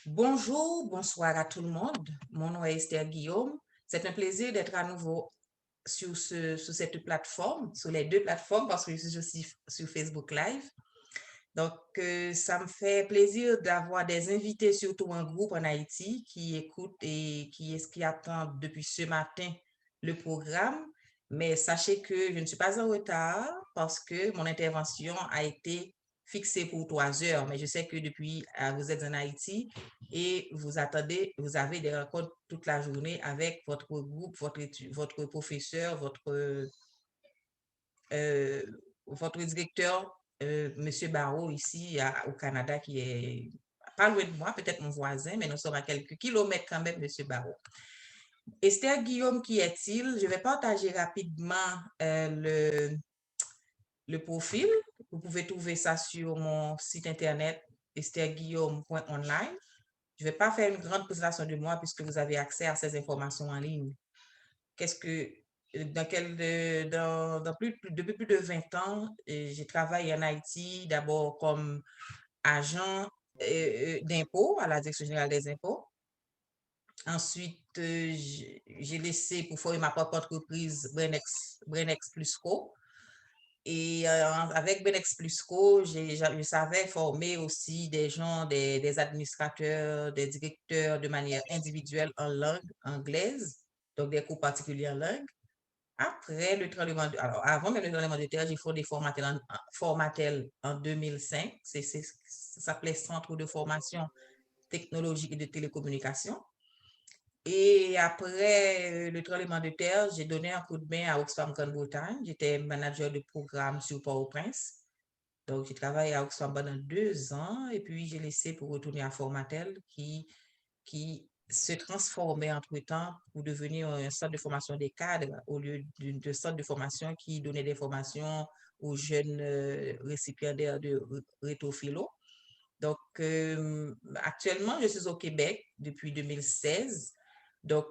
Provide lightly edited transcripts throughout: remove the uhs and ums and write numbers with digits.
Bonjour, bonsoir à tout le monde. Mon nom est Esther Guillaume. C'est un plaisir d'être à nouveau sur cette plateforme, sur les deux plateformes, parce que je suis aussi sur Facebook Live. Donc, ça me fait plaisir d'avoir des invités, surtout un groupe en Haïti qui écoute et qui attend depuis ce matin le programme. Mais sachez que je ne suis pas en retard parce que mon intervention a été fixée pour 3 heures. Mais je sais que depuis, vous êtes en Haïti et vous avez des rencontres toute la journée avec votre groupe, votre professeur, votre directeur, Monsieur Barreau, ici au Canada, qui est pas loin de moi, peut-être mon voisin, mais nous sommes à quelques kilomètres quand même, Monsieur Barreau. Esther Guillaume, qui est-il? Je vais partager rapidement le profil. Vous pouvez trouver ça sur mon site internet estherguillaume.online. Je ne vais pas faire une grande présentation de moi puisque vous avez accès à ces informations en ligne. Depuis plus de 20 ans, j'ai travaillé en Haïti, d'abord comme agent d'impôt à la Direction générale des impôts. Ensuite, j'ai laissé pour former ma propre entreprise Brenex Plus Co. Et avec Benex Plus Co, je savais former aussi des gens, des administrateurs, des directeurs de manière individuelle en langue anglaise, donc des cours particuliers en langue. Après le tremblement de, alors avant même le tremblement de terre, j'ai fondé Formatel en 2005. Ça s'appelait Centre de formation technologique et de télécommunication. Et après le tremblement de terre, j'ai donné un coup de main à Oxfam Grande-Bretagne. J'étais manager de programme sur Port-au-Prince. Donc, j'ai travaillé à Oxfam pendant 2 ans et puis j'ai laissé pour retourner à Formatel qui se transformait entre-temps pour devenir un centre de formation des cadres au lieu de centre de formation qui donnait des formations aux jeunes récipiendaires de rétrophilo. Donc, actuellement, je suis au Québec depuis 2016. Donc,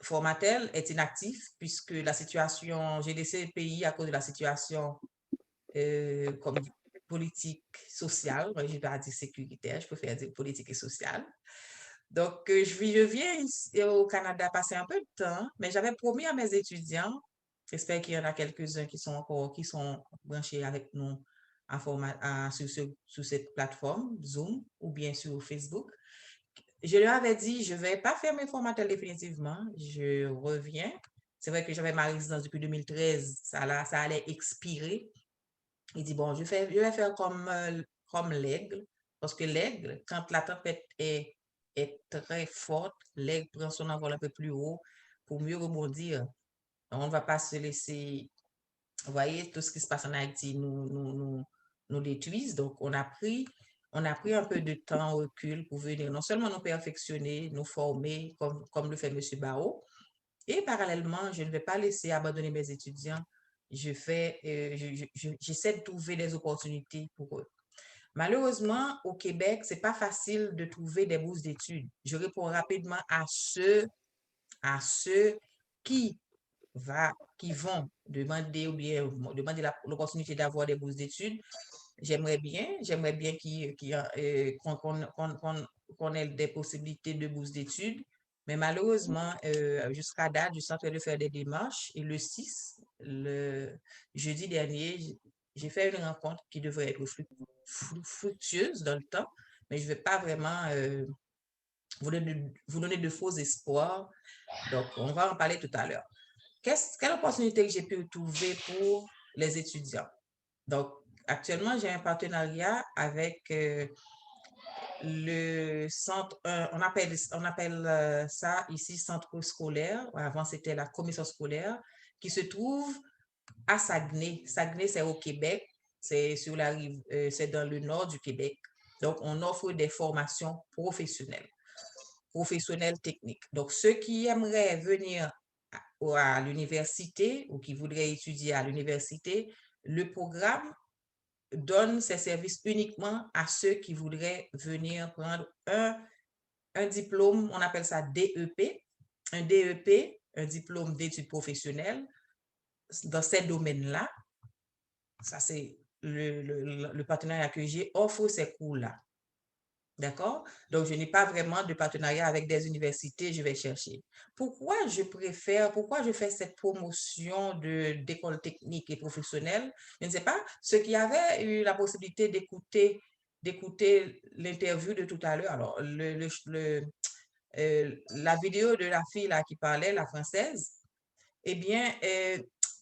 Formatel est inactif puisque la situation, j'ai laissé le pays à cause de la situation comme politique sociale, je ne vais pas dire sécuritaire, je préfère dire politique et sociale. Donc, je viens ici, au Canada passer un peu de temps, mais j'avais promis à mes étudiants, j'espère qu'il y en a quelques-uns qui sont branchés avec nous sur cette plateforme, Zoom, ou bien sur Facebook. Je leur avais dit, je ne vais pas faire mes formateurs définitivement, je reviens. C'est vrai que j'avais ma résidence depuis 2013, ça allait expirer. Il dit, bon, je vais faire comme l'aigle, parce que l'aigle, quand la tempête est très forte, l'aigle prend son envol un peu plus haut pour mieux rebondir. On ne va pas se laisser, vous voyez, tout ce qui se passe en Haïti nous détruise. Donc, on a pris un peu de temps au recul pour venir non seulement nous perfectionner, nous former, comme le fait M. Barreau, et parallèlement, je ne vais pas laisser abandonner mes étudiants. J'essaie de trouver des opportunités pour eux. Malheureusement, au Québec, c'est pas facile de trouver des bourses d'études. Je réponds rapidement à ceux qui vont demander ou bien demander l'opportunité d'avoir des bourses d'études. J'aimerais bien qu'on ait des possibilités de bourses d'études. Mais malheureusement, jusqu'à date, je suis en train de faire des démarches. Et le 6, le jeudi dernier, j'ai fait une rencontre qui devrait être fructueuse dans le temps, mais je ne vais pas vraiment vous donner de faux espoirs. Donc, on va en parler tout à l'heure. Quelle opportunité que j'ai pu trouver pour les étudiants? Donc, actuellement, j'ai un partenariat avec le centre, on appelle ça ici centre scolaire. Avant, c'était la commission scolaire qui se trouve à Saguenay. Saguenay, c'est au Québec. C'est sur la rive, c'est dans le nord du Québec. Donc, on offre des formations professionnelles techniques. Donc, ceux qui aimeraient venir à l'université ou qui voudraient étudier à l'université, le programme donne ses services uniquement à ceux qui voudraient venir prendre un diplôme, on appelle ça DEP, un DEP, un diplôme d'études professionnelles dans ces domaines-là. Ça, c'est le partenariat que j'ai offre ces cours-là. D'accord? Donc, je n'ai pas vraiment de partenariat avec des universités, je vais chercher. Pourquoi je fais cette promotion d'écoles techniques et professionnelles? Je ne sais pas. Ceux qui avaient eu la possibilité d'écouter l'interview de tout à l'heure, alors, la vidéo de la fille là qui parlait, la française, eh bien,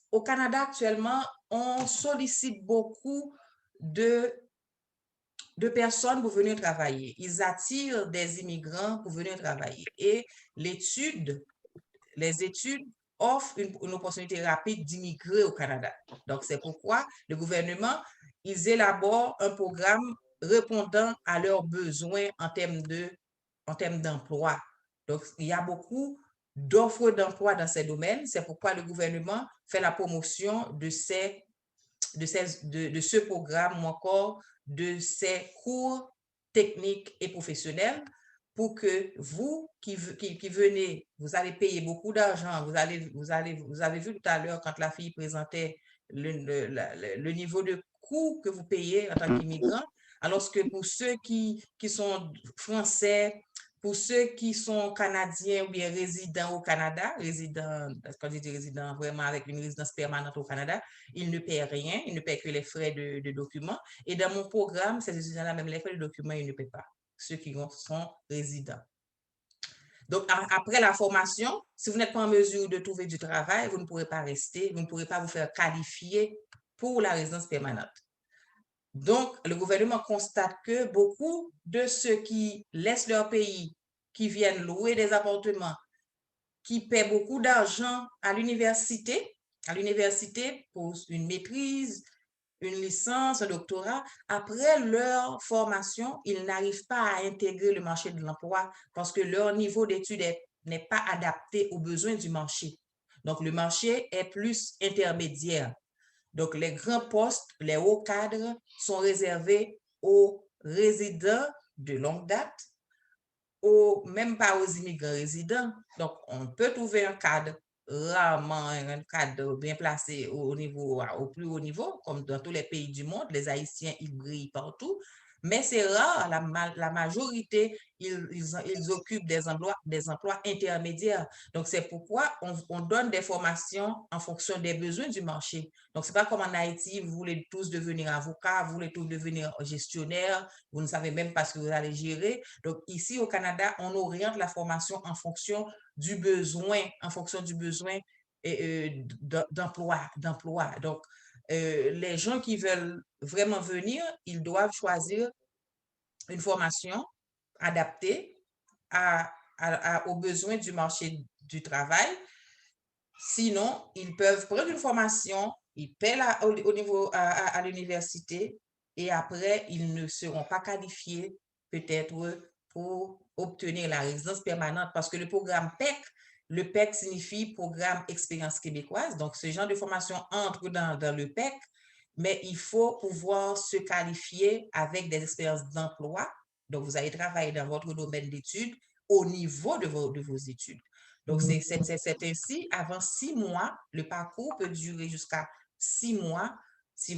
au Canada actuellement, on sollicite beaucoup de personnes pour venir travailler. Ils attirent des immigrants pour venir travailler. Et les études offrent une opportunité rapide d'immigrer au Canada. Donc, c'est pourquoi le gouvernement, ils élaborent un programme répondant à leurs besoins en termes d'emploi. Donc, il y a beaucoup d'offres d'emploi dans ces domaines. C'est pourquoi le gouvernement fait la promotion de ce programme ou encore de ces cours techniques et professionnels pour que vous qui venez, vous allez payer beaucoup d'argent. Vous avez vu tout à l'heure quand la fille présentait le niveau de coût que vous payez en tant qu'immigrant, alors que pour ceux qui sont français, pour ceux qui sont canadiens ou bien résidents au Canada, quand je dis résidents vraiment avec une résidence permanente au Canada, ils ne paient rien, ils ne paient que les frais de documents. Et dans mon programme, ces étudiants-là, même les frais de documents, ils ne paient pas, ceux qui sont résidents. Donc, après la formation, si vous n'êtes pas en mesure de trouver du travail, vous ne pourrez pas rester, vous ne pourrez pas vous faire qualifier pour la résidence permanente. Donc, le gouvernement constate que beaucoup de ceux qui laissent leur pays, qui viennent louer des appartements, qui paient beaucoup d'argent à l'université pour une maîtrise, une licence, un doctorat, après leur formation, ils n'arrivent pas à intégrer le marché de l'emploi parce que leur niveau d'études n'est pas adapté aux besoins du marché. Donc, le marché est plus intermédiaire. Donc, les grands postes, les hauts cadres sont réservés aux résidents de longue date, même pas aux immigrants résidents. Donc, on peut trouver un cadre, rarement un cadre bien placé au plus haut niveau, comme dans tous les pays du monde. Les Haïtiens, ils brillent partout. Mais c'est rare, la majorité, ils occupent des emplois intermédiaires. Donc, c'est pourquoi on donne des formations en fonction des besoins du marché. Donc, c'est pas comme en Haïti, vous voulez tous devenir avocat, vous voulez tous devenir gestionnaire, vous ne savez même pas ce que vous allez gérer. Donc, ici au Canada, on oriente la formation en fonction du besoin, d'emploi. Donc, les gens qui veulent vraiment venir, ils doivent choisir une formation adaptée aux besoins du marché du travail. Sinon, ils peuvent prendre une formation, ils paient au niveau à l'université et après, ils ne seront pas qualifiés peut-être pour obtenir la résidence permanente parce que le programme le PEC signifie Programme Expérience québécoise. Donc, ce genre de formation entre dans le PEC, mais il faut pouvoir se qualifier avec des expériences d'emploi. Donc, vous allez travailler dans votre domaine d'études au niveau de vos études. Donc, c'est ainsi, avant 6 mois, le parcours peut durer jusqu'à 6 mois si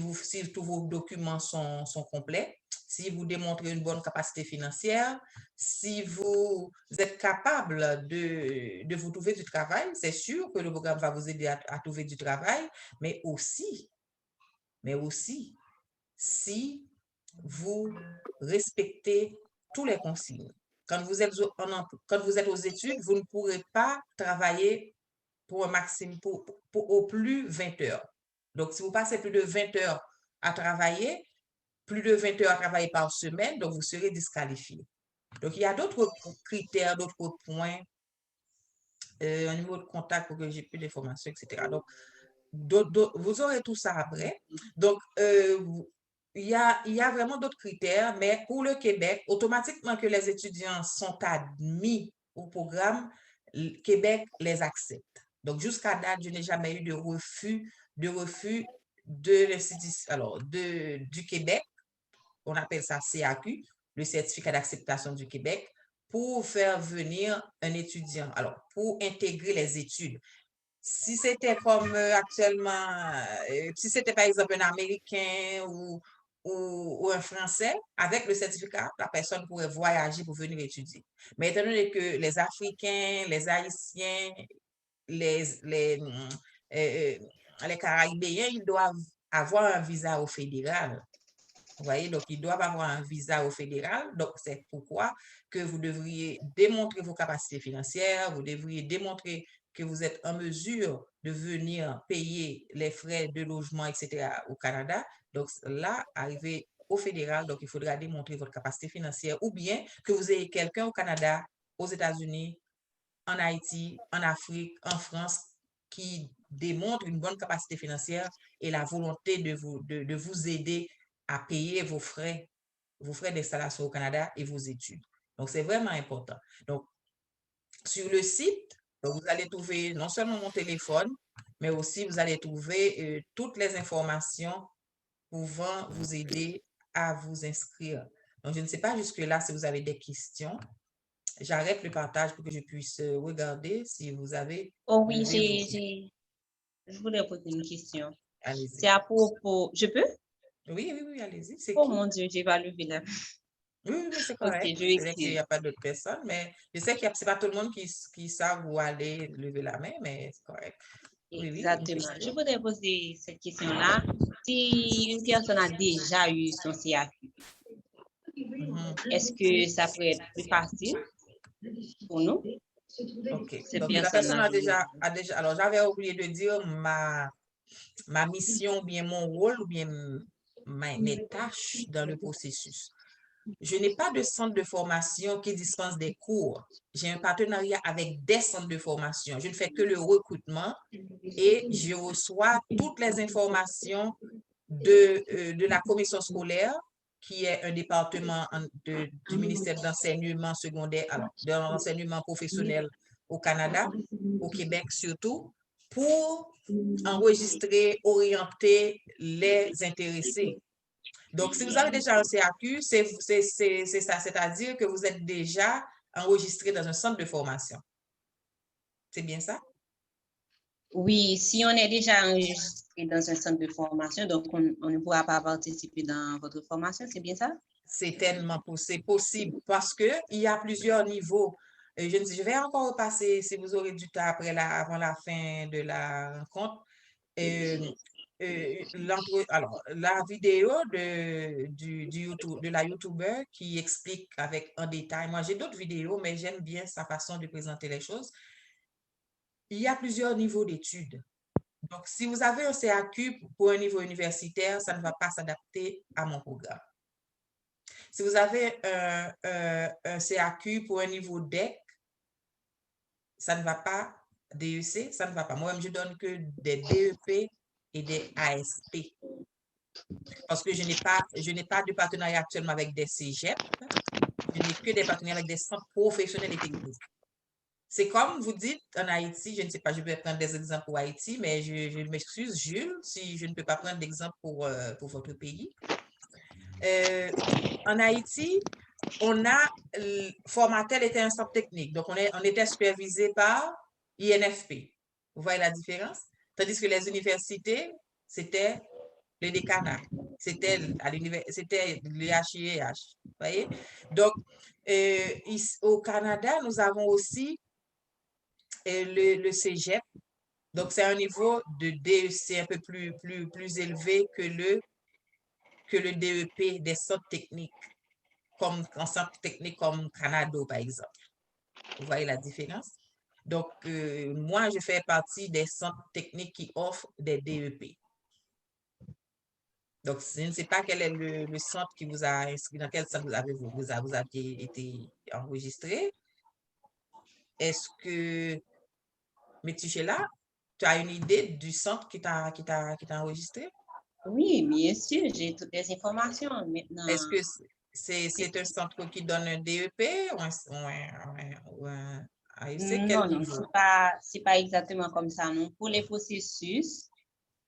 tous vos documents sont complets, si vous démontrez une bonne capacité financière, si vous êtes capable de vous trouver du travail. C'est sûr que le programme va vous aider à trouver du travail, mais aussi, si vous respectez tous les consignes. Quand vous êtes aux études, vous ne pourrez pas travailler pour un maximum, au plus 20 heures. Donc, si vous passez plus de 20 heures à travailler, plus de 20 heures à travailler par semaine, donc vous serez disqualifié. Donc, il y a d'autres critères, d'autres points au niveau de contact pour que j'ai plus d'informations, etc. Donc, vous aurez tout ça après. Donc, il y a vraiment d'autres critères, mais pour le Québec, automatiquement que les étudiants sont admis au programme, le Québec les accepte. Donc, jusqu'à date, je n'ai jamais eu de refus du Québec, on appelle ça CAQ, le certificat d'acceptation du Québec, pour faire venir un étudiant, alors pour intégrer les études. Si c'était comme actuellement, si c'était par exemple un Américain ou un Français, avec le certificat, la personne pourrait voyager pour venir étudier. Mais étant donné que les Africains, les Haïtiens, les Caribéens, ils doivent avoir un visa au fédéral. Vous voyez, donc ils doivent avoir un visa au fédéral. Donc, c'est pourquoi que vous devriez démontrer vos capacités financières, vous devriez démontrer que vous êtes en mesure de venir payer les frais de logement, etc. au Canada. Donc, là, arrivé au fédéral, donc il faudra démontrer votre capacité financière ou bien que vous ayez quelqu'un au Canada, aux États-Unis, en Haïti, en Afrique, en France, qui démontre une bonne capacité financière et la volonté de vous aider à payer vos frais d'installation au Canada et vos études. Donc, c'est vraiment important. Donc, sur le site, vous allez trouver non seulement mon téléphone, mais aussi vous allez trouver toutes les informations pouvant vous aider à vous inscrire. Donc, je ne sais pas jusque-là si vous avez des questions. J'arrête le partage pour que je puisse regarder si vous avez Oh oui, levé vos mains. je voulais poser une question. Allez-y. C'est à propos, je peux? Oui, allez-y. C'est Oh qui? mon Dieu, j'ai pas levé la main. Oui, mais c'est Ok, correct. je C'est vrai qu'il n'y m'excuse. a pas d'autres personnes, mais je sais que c'est pas tout le monde qui savent où aller lever la main, mais c'est correct. Oui, une Exactement. Je question. voudrais poser cette question-là. Si une personne a déjà eu son CAQ, Mhm. est-ce que ça pourrait être plus facile pour nous, OK. ces Donc, la personne personnes-là, je veux dire? a déjà, alors j'avais oublié de dire ma mission, ou bien mon rôle, ou bien mes tâches dans le processus. Je n'ai pas de centre de formation qui dispense des cours. J'ai un partenariat avec des centres de formation. Je ne fais que le recrutement et je reçois toutes les informations de la commission scolaire, qui est un département du ministère d'enseignement secondaire, alors, de l'enseignement professionnel au Canada, au Québec surtout, pour enregistrer, orienter les intéressés. Donc, si vous avez déjà un CAQ, c'est ça, c'est-à-dire que vous êtes déjà enregistré dans un centre de formation. C'est bien ça? Oui, si on est déjà enregistré dans un centre de formation, donc on ne pourra pas participer dans votre formation, c'est bien ça? C'est tellement possible parce qu'il y a plusieurs niveaux. Je vais encore repasser, si vous aurez du temps avant la fin de la rencontre, alors, la vidéo de la YouTuber qui explique en détail. Moi, j'ai d'autres vidéos, mais j'aime bien sa façon de présenter les choses. Il y a plusieurs niveaux d'études. Donc, si vous avez un CAQ pour un niveau universitaire, ça ne va pas s'adapter à mon programme. Si vous avez un CAQ pour un niveau DEC, ça ne va pas, DEC, ça ne va pas. Moi-même, je donne que des DEP et des ASP. Parce que je n'ai pas de partenariat actuellement avec des cégeps. Je n'ai que des partenariats avec des centres professionnels et techniques. C'est comme vous dites en Haïti, je ne sais pas, je vais prendre des exemples pour Haïti, mais je m'excuse, Jules, si je ne peux pas prendre d'exemple pour votre pays. En Haïti, Formatel était un centre technique, donc on était supervisé par INFP. Vous voyez la différence? Tandis que les universités, c'était le décanat, c'était l'IHIEH. Vous voyez? Donc, au Canada, nous avons aussi le cégep. Donc, c'est un niveau de DEC un peu plus élevé que le DEP des centres techniques, comme un centre technique comme Canada, par exemple. Vous voyez la différence? Donc, moi, je fais partie des centres techniques qui offrent des DEP. Donc, je ne sais pas quel est le centre qui vous a inscrit, dans quel centre vous aviez été enregistré. Est-ce que, Metuchela, tu as une idée du centre qui t'a enregistré? Oui, bien sûr, j'ai toutes les informations Est-ce maintenant. que c'est un centre qui donne un DEP ou un AEC? Quel Non, niveau? c'est pas exactement comme ça, non. Pour les processus,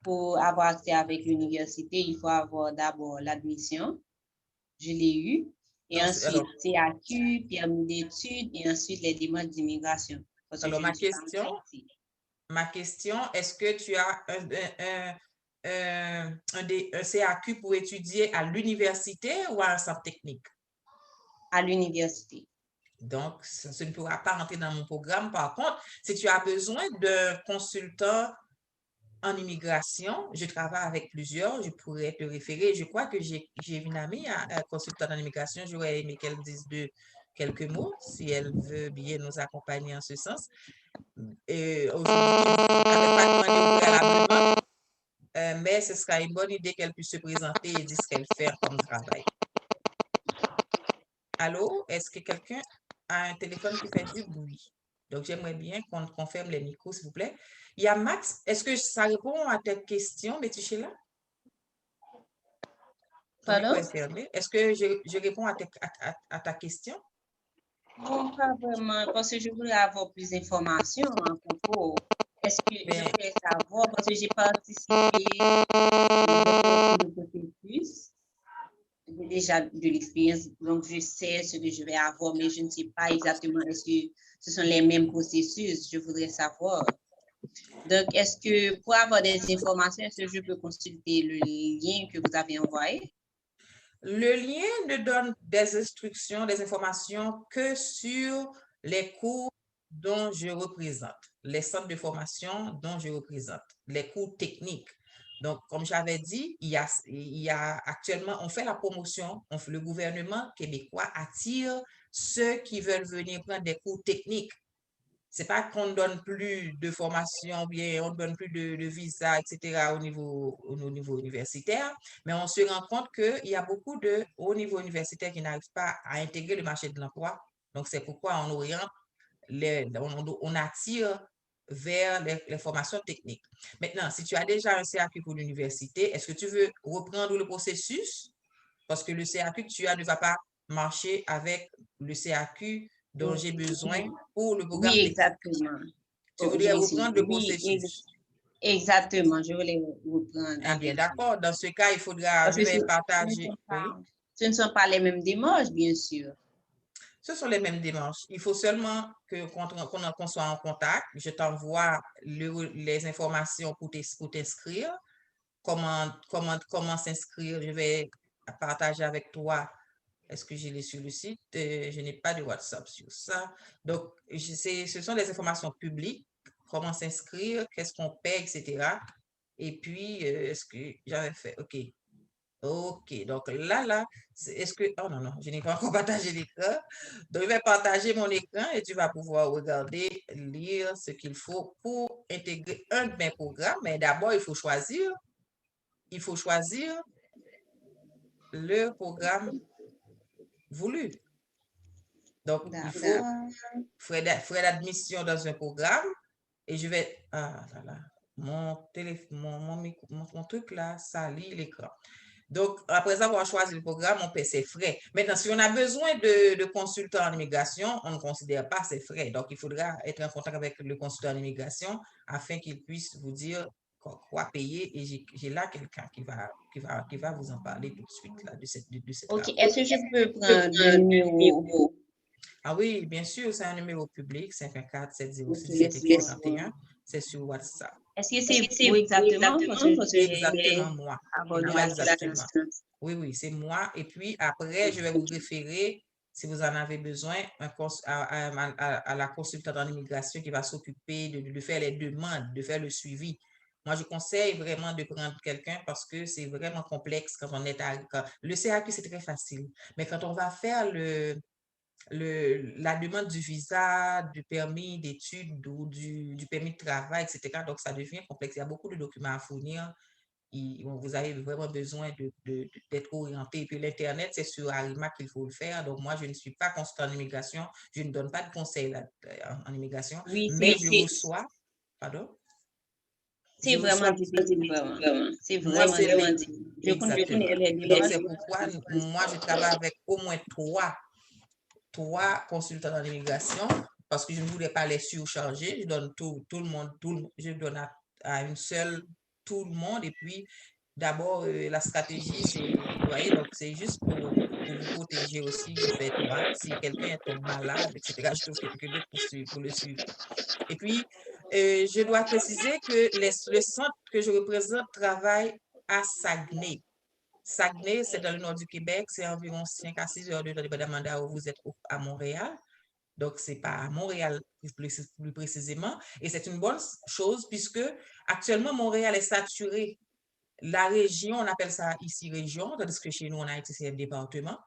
pour avoir accès avec l'université, il faut avoir d'abord l'admission. Je l'ai eu. Et Non, ensuite, CAQ, permis d'études, et ensuite les demandes d'immigration. Parce que alors, je ne suis pas matrixée. ma question, est-ce que tu as un CAQ pour étudier à l'université ou à un centre technique? À l'université. Donc, ça ne pourra pas rentrer dans mon programme. Par contre, si tu as besoin d'un consultant en immigration, je travaille avec plusieurs, je pourrais te référer. Je crois que j'ai une amie consultante en immigration. J'aurais aimé qu'elle dise quelques mots, si elle veut bien nous accompagner en ce sens. Aujourd'hui, je n'avais pas demandé au préalablement, mais ce sera une bonne idée qu'elle puisse se présenter et dire ce qu'elle fait comme travail. Allô, est-ce que quelqu'un a un téléphone qui fait du bruit? Donc, j'aimerais bien qu'on confirme les micros, s'il vous plaît. Il y a Max. Est-ce que ça répond à ta question, Betty-Sheila? Ton micro Pardon? est fermé. Est-ce que je réponds à ta question? Non, pas vraiment, parce que je voulais avoir plus d'informations à propos. Est-ce que je voulais savoir, parce que j'ai participé à le processus, j'ai déjà de l'expérience, donc je sais ce que je vais avoir, mais je ne sais pas exactement est-ce que ce sont les mêmes processus, je voudrais savoir. Donc, est-ce que pour avoir des informations, est-ce que je peux consulter le lien que vous avez envoyé? Le lien ne donne des instructions, des informations que sur les cours dont je représente, les centres de formation dont je représente, les cours techniques. Donc, comme j'avais dit, il y a actuellement, on fait la promotion, le gouvernement québécois attire ceux qui veulent venir prendre des cours techniques. C'est pas qu'on ne donne plus de formation, bien, on ne donne plus de visa, etc. au niveau universitaire, mais on se rend compte qu'il y a beaucoup de hauts niveau universitaire qui n'arrivent pas à intégrer le marché de l'emploi. Donc, c'est pourquoi on oriente, on attire vers les formations techniques. Maintenant, si tu as déjà un CAQ pour l'université, est-ce que tu veux reprendre le processus? Parce que le CAQ que tu as ne va pas marcher avec le CAQ dont j'ai besoin pour le programme Oui, technique. exactement. Tu voudrais reprendre le processus. Exactement, je voulais reprendre. Eh bien, d'accord. Dans ce cas, il faudra, Parce je que vais partager. Oui. ce ne sont pas les mêmes démarches, bien sûr. Ce sont les mêmes démarches. Il faut seulement qu'on soit en contact. Je t'envoie les informations pour t'inscrire. Comment s'inscrire? Je vais partager avec toi. Est-ce que je l'ai sur le site? Je n'ai pas de WhatsApp sur ça. Donc, ce sont des informations publiques. Comment s'inscrire, qu'est-ce qu'on paie, etc. Et puis, est-ce que j'avais fait? OK. OK. Donc là, est-ce que... Oh non, non, je n'ai pas encore partagé l'écran. Donc, je vais partager mon écran et tu vas pouvoir regarder, lire ce qu'il faut pour intégrer un de mes programmes. Mais d'abord, il faut choisir le programme voulu. Donc, il faut frais d'admission dans un programme et je vais... Ah là là, mon truc là, ça lit l'écran. Donc, après avoir choisi le programme, on paie ses frais. Maintenant, si on a besoin de consultants en immigration, on ne considère pas ses frais. Donc, il faudra être en contact avec le consultant en immigration afin qu'il puisse vous dire quoi payer. Et j'ai là quelqu'un qui va vous en parler tout de suite là, de cette OK, travail. est-ce que je peux prendre le numéro? Ah oui, bien sûr, c'est un numéro public, 514-706-7851. C'est sur WhatsApp. Est-ce que c'est vous exactement? Parce que je voulais Exactement moi. avoir de Moi, l'assistance. exactement. Oui, oui, c'est moi. Et puis après, je vais vous référer, si vous en avez besoin, à la consultante en immigration qui va s'occuper de faire les demandes, de faire le suivi. Moi, je conseille vraiment de prendre quelqu'un parce que c'est vraiment complexe quand on est le CAQ, c'est très facile. Mais quand on va faire la demande du visa, du permis d'études ou du permis de travail, etc. Donc, ça devient complexe. Il y a beaucoup de documents à fournir. Vous avez vraiment besoin d'être orienté. Et puis, l'Internet, c'est sur Arima qu'il faut le faire. Donc, moi, je ne suis pas consultant en immigration. Je ne donne pas de conseils en immigration. Oui, Mais je reçois... Pardon? c'est vraiment difficile, vraiment. C'est vraiment difficile. Je Exactement. connais les Donc, c'est démarches. pourquoi moi, je travaille avec au moins trois consultants en immigration parce que je ne voulais pas les surcharger. Je donne tout le monde, je donne à une seule tout le monde. Et puis, d'abord, la stratégie, c'est, vous voyez, donc c'est juste pour vous protéger aussi du fait, voilà, si quelqu'un tombe malade, etc., je trouve quelqu'un d'autre pour le suivre. Et puis, je dois préciser que le centre que je représente travaille à Saguenay. Saguenay, c'est dans le nord du Québec, c'est environ 5 à 6 heures de temps, dépendamment de où vous êtes à Montréal. Donc, c'est pas à Montréal plus précisément. Et c'est une bonne chose puisque actuellement, Montréal est saturé. La région, on appelle ça ici région, tandis que chez nous, on a été c'est un département.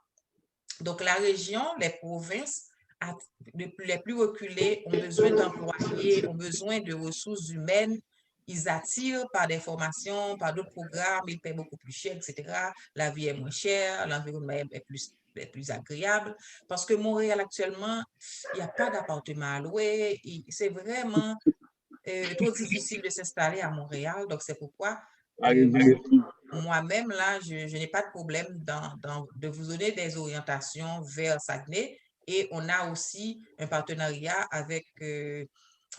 Donc, la région, les provinces les plus reculées ont besoin d'employés, ont besoin de ressources humaines. Ils attirent par des formations, par d'autres programmes, ils paient beaucoup plus cher, etc. La vie est moins chère, l'environnement est plus agréable. Parce que Montréal, actuellement, il n'y a pas d'appartement à louer. C'est vraiment trop difficile de s'installer à Montréal. Donc, c'est pourquoi moi-même, là, je n'ai pas de problème de vous donner des orientations vers Saguenay. Et on a aussi un partenariat avec,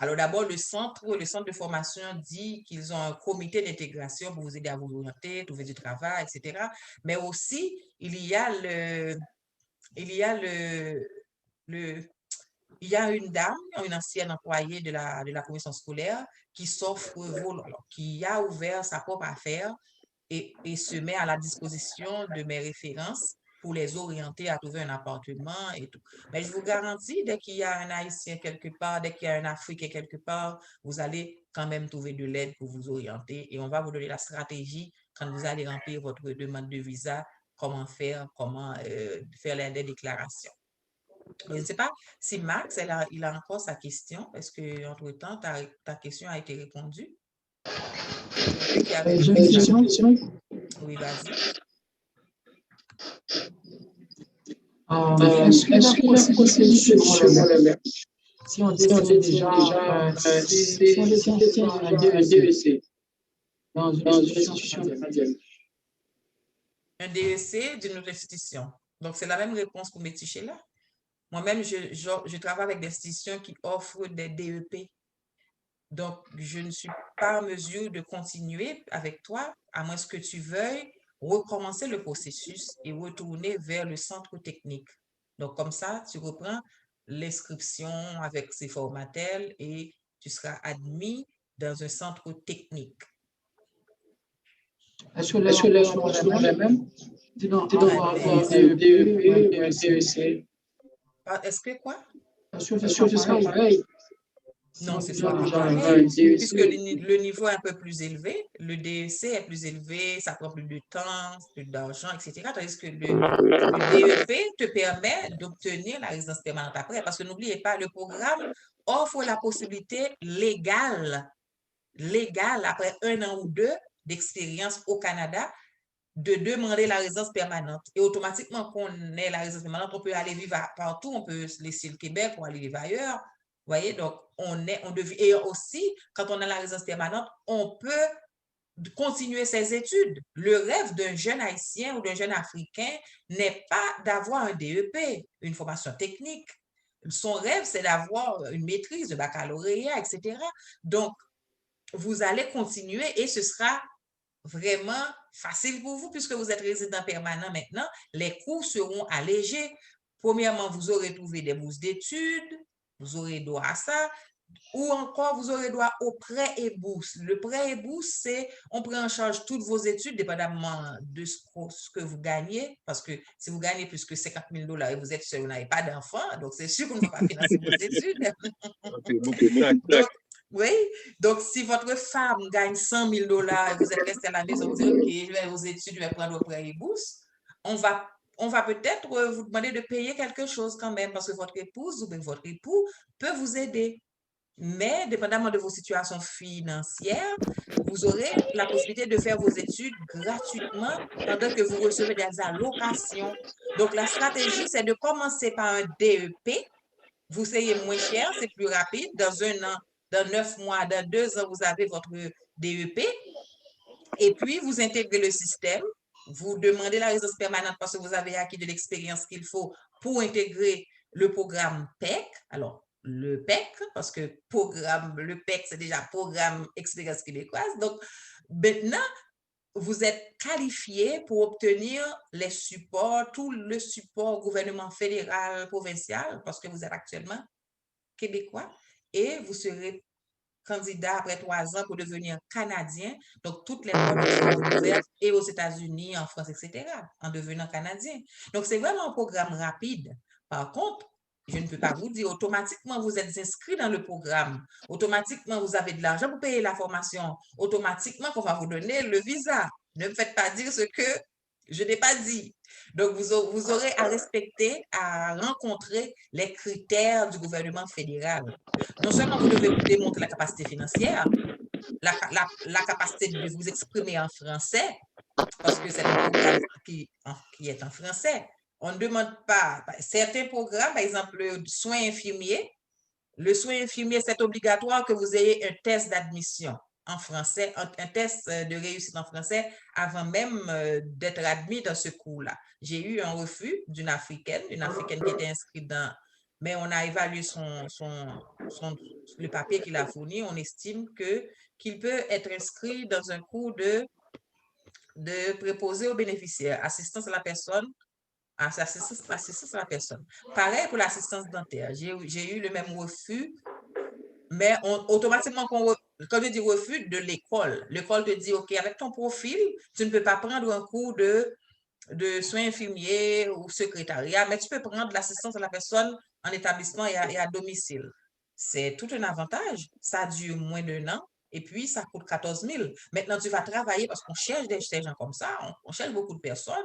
alors d'abord, le centre de formation dit qu'ils ont un comité d'intégration pour vous aider à vous orienter, trouver du travail, etc. Mais aussi, le, il y a une dame, une ancienne employée de la commission scolaire qui qui a ouvert sa propre affaire et se met à la disposition de mes références pour les orienter à trouver un appartement et tout. Mais je vous garantis, dès qu'il y a un Haïtien quelque part, dès qu'il y a un Africain quelque part, vous allez quand même trouver de l'aide pour vous orienter et on va vous donner la stratégie quand vous allez remplir votre demande de visa, comment faire les déclarations. Je ne sais pas si Max, il a encore sa question. Est-ce qu'entre-temps, ta question a été répondue? J'ai une question. Oui, vas-y. Est-ce qu'il y a possibilité selon le maire, si on détient déjà, si on détient un DEC dans une institution canadienne? Un DEC d'une autre institution. Donc, c'est la même réponse pour Méticher là. Moi-même, je travaille avec des institutions qui offrent des DEP. Donc, je ne suis pas en mesure de continuer avec toi, à moins que tu veuilles recommencer le processus et retourner vers le centre technique. Donc, comme ça, tu reprends l'inscription avec ses formatels et tu seras admis dans un centre technique. Est-ce que les rencontres sont les mêmes? Sinon, avoir un DEP ou un DEC. Est-ce que quoi? Est-ce que ce sera pareil? Non, ce ne sera pas pareil, puisque le niveau est un peu plus élevé, le DEC est plus élevé, ça prend plus de temps, plus d'argent, etc. Tandis que le DEP te permet d'obtenir la résidence permanente après, parce que n'oubliez pas, le programme offre la possibilité légale, après 1 an ou 2 d'expérience au Canada, de demander la résidence permanente. Et automatiquement, qu'on ait la résidence permanente, on peut aller vivre partout, on peut laisser le Québec pour aller vivre ailleurs. Vous voyez, donc et aussi, quand on a la résidence permanente, on peut continuer ses études. Le rêve d'un jeune Haïtien ou d'un jeune Africain n'est pas d'avoir un DEP, une formation technique. Son rêve, c'est d'avoir une maîtrise de baccalauréat, etc. Donc, vous allez continuer et ce sera vraiment facile pour vous puisque vous êtes résident permanent maintenant. Les coûts seront allégés. Premièrement, vous aurez trouvé des bourses d'études, vous aurez droit à ça, ou encore vous aurez droit au prêt et bourse. Le prêt et bourse, c'est on prend en charge toutes vos études, dépendamment de ce que vous gagnez, parce que si vous gagnez plus que 50 000 $ et vous êtes seul, vous n'avez pas d'enfant, donc c'est sûr qu'on ne va pas financer vos études. Donc, oui, donc si votre femme gagne 100 000 $ et vous êtes resté à la maison, vous dites, OK, je vais aux études, je vais prendre le prêt et bourse, on va peut-être vous demander de payer quelque chose quand même parce que votre épouse ou bien votre époux peut vous aider. Mais, dépendamment de vos situations financières, vous aurez la possibilité de faire vos études gratuitement pendant que vous recevez des allocations. Donc, la stratégie, c'est de commencer par un DEP. Vous serez moins cher, c'est plus rapide. Dans 1 an, dans 9 mois, dans 2 ans, vous avez votre DEP. Et puis, vous intégrez le système. Vous demandez la résidence permanente parce que vous avez acquis de l'expérience qu'il faut pour intégrer le programme PEC. Alors, le PEC, parce que le PEC, c'est déjà Programme Expérience québécoise. Donc, Maintenant, vous êtes qualifié pour obtenir les supports, tout le support gouvernement fédéral, provincial, parce que vous êtes actuellement québécois, et vous serez candidat après 3 ans pour devenir canadien. Donc, toutes les portes seront ouvertes et aux États-Unis, en France, etc., en devenant canadien. Donc, c'est vraiment un programme rapide. Par contre, je ne peux pas vous dire, automatiquement, vous êtes inscrit dans le programme. Automatiquement, vous avez de l'argent pour payer la formation. Automatiquement, on va vous donner le visa. Ne me faites pas dire ce que je n'ai pas dit. Donc, vous aurez à respecter, à rencontrer les critères du gouvernement fédéral. Non seulement vous devez démontrer la capacité financière, la capacité de vous exprimer en français, parce que c'est un programme qui est en français. On ne demande pas, certains programmes, par exemple, le soin infirmier, c'est obligatoire que vous ayez un test d'admission en français, un test de réussite en français avant même d'être admis dans ce cours-là. J'ai eu un refus d'une Africaine qui était inscrite dans, mais on a évalué le papier qu'il a fourni, on estime qu'il peut être inscrit dans un cours de préposé aux bénéficiaires, assistance à la personne, assistance à la personne. Pareil pour l'assistance dentaire. J'ai eu le même refus, mais automatiquement, quand je dis refus, de l'école. L'école te dit, OK, avec ton profil, tu ne peux pas prendre un cours de soins infirmiers ou secrétariat, mais tu peux prendre l'assistance à la personne en établissement et à domicile. C'est tout un avantage. Ça dure moins d'1 an. Et puis, ça coûte 14 000. Maintenant, tu vas travailler parce qu'on cherche des gens comme ça. On cherche beaucoup de personnes.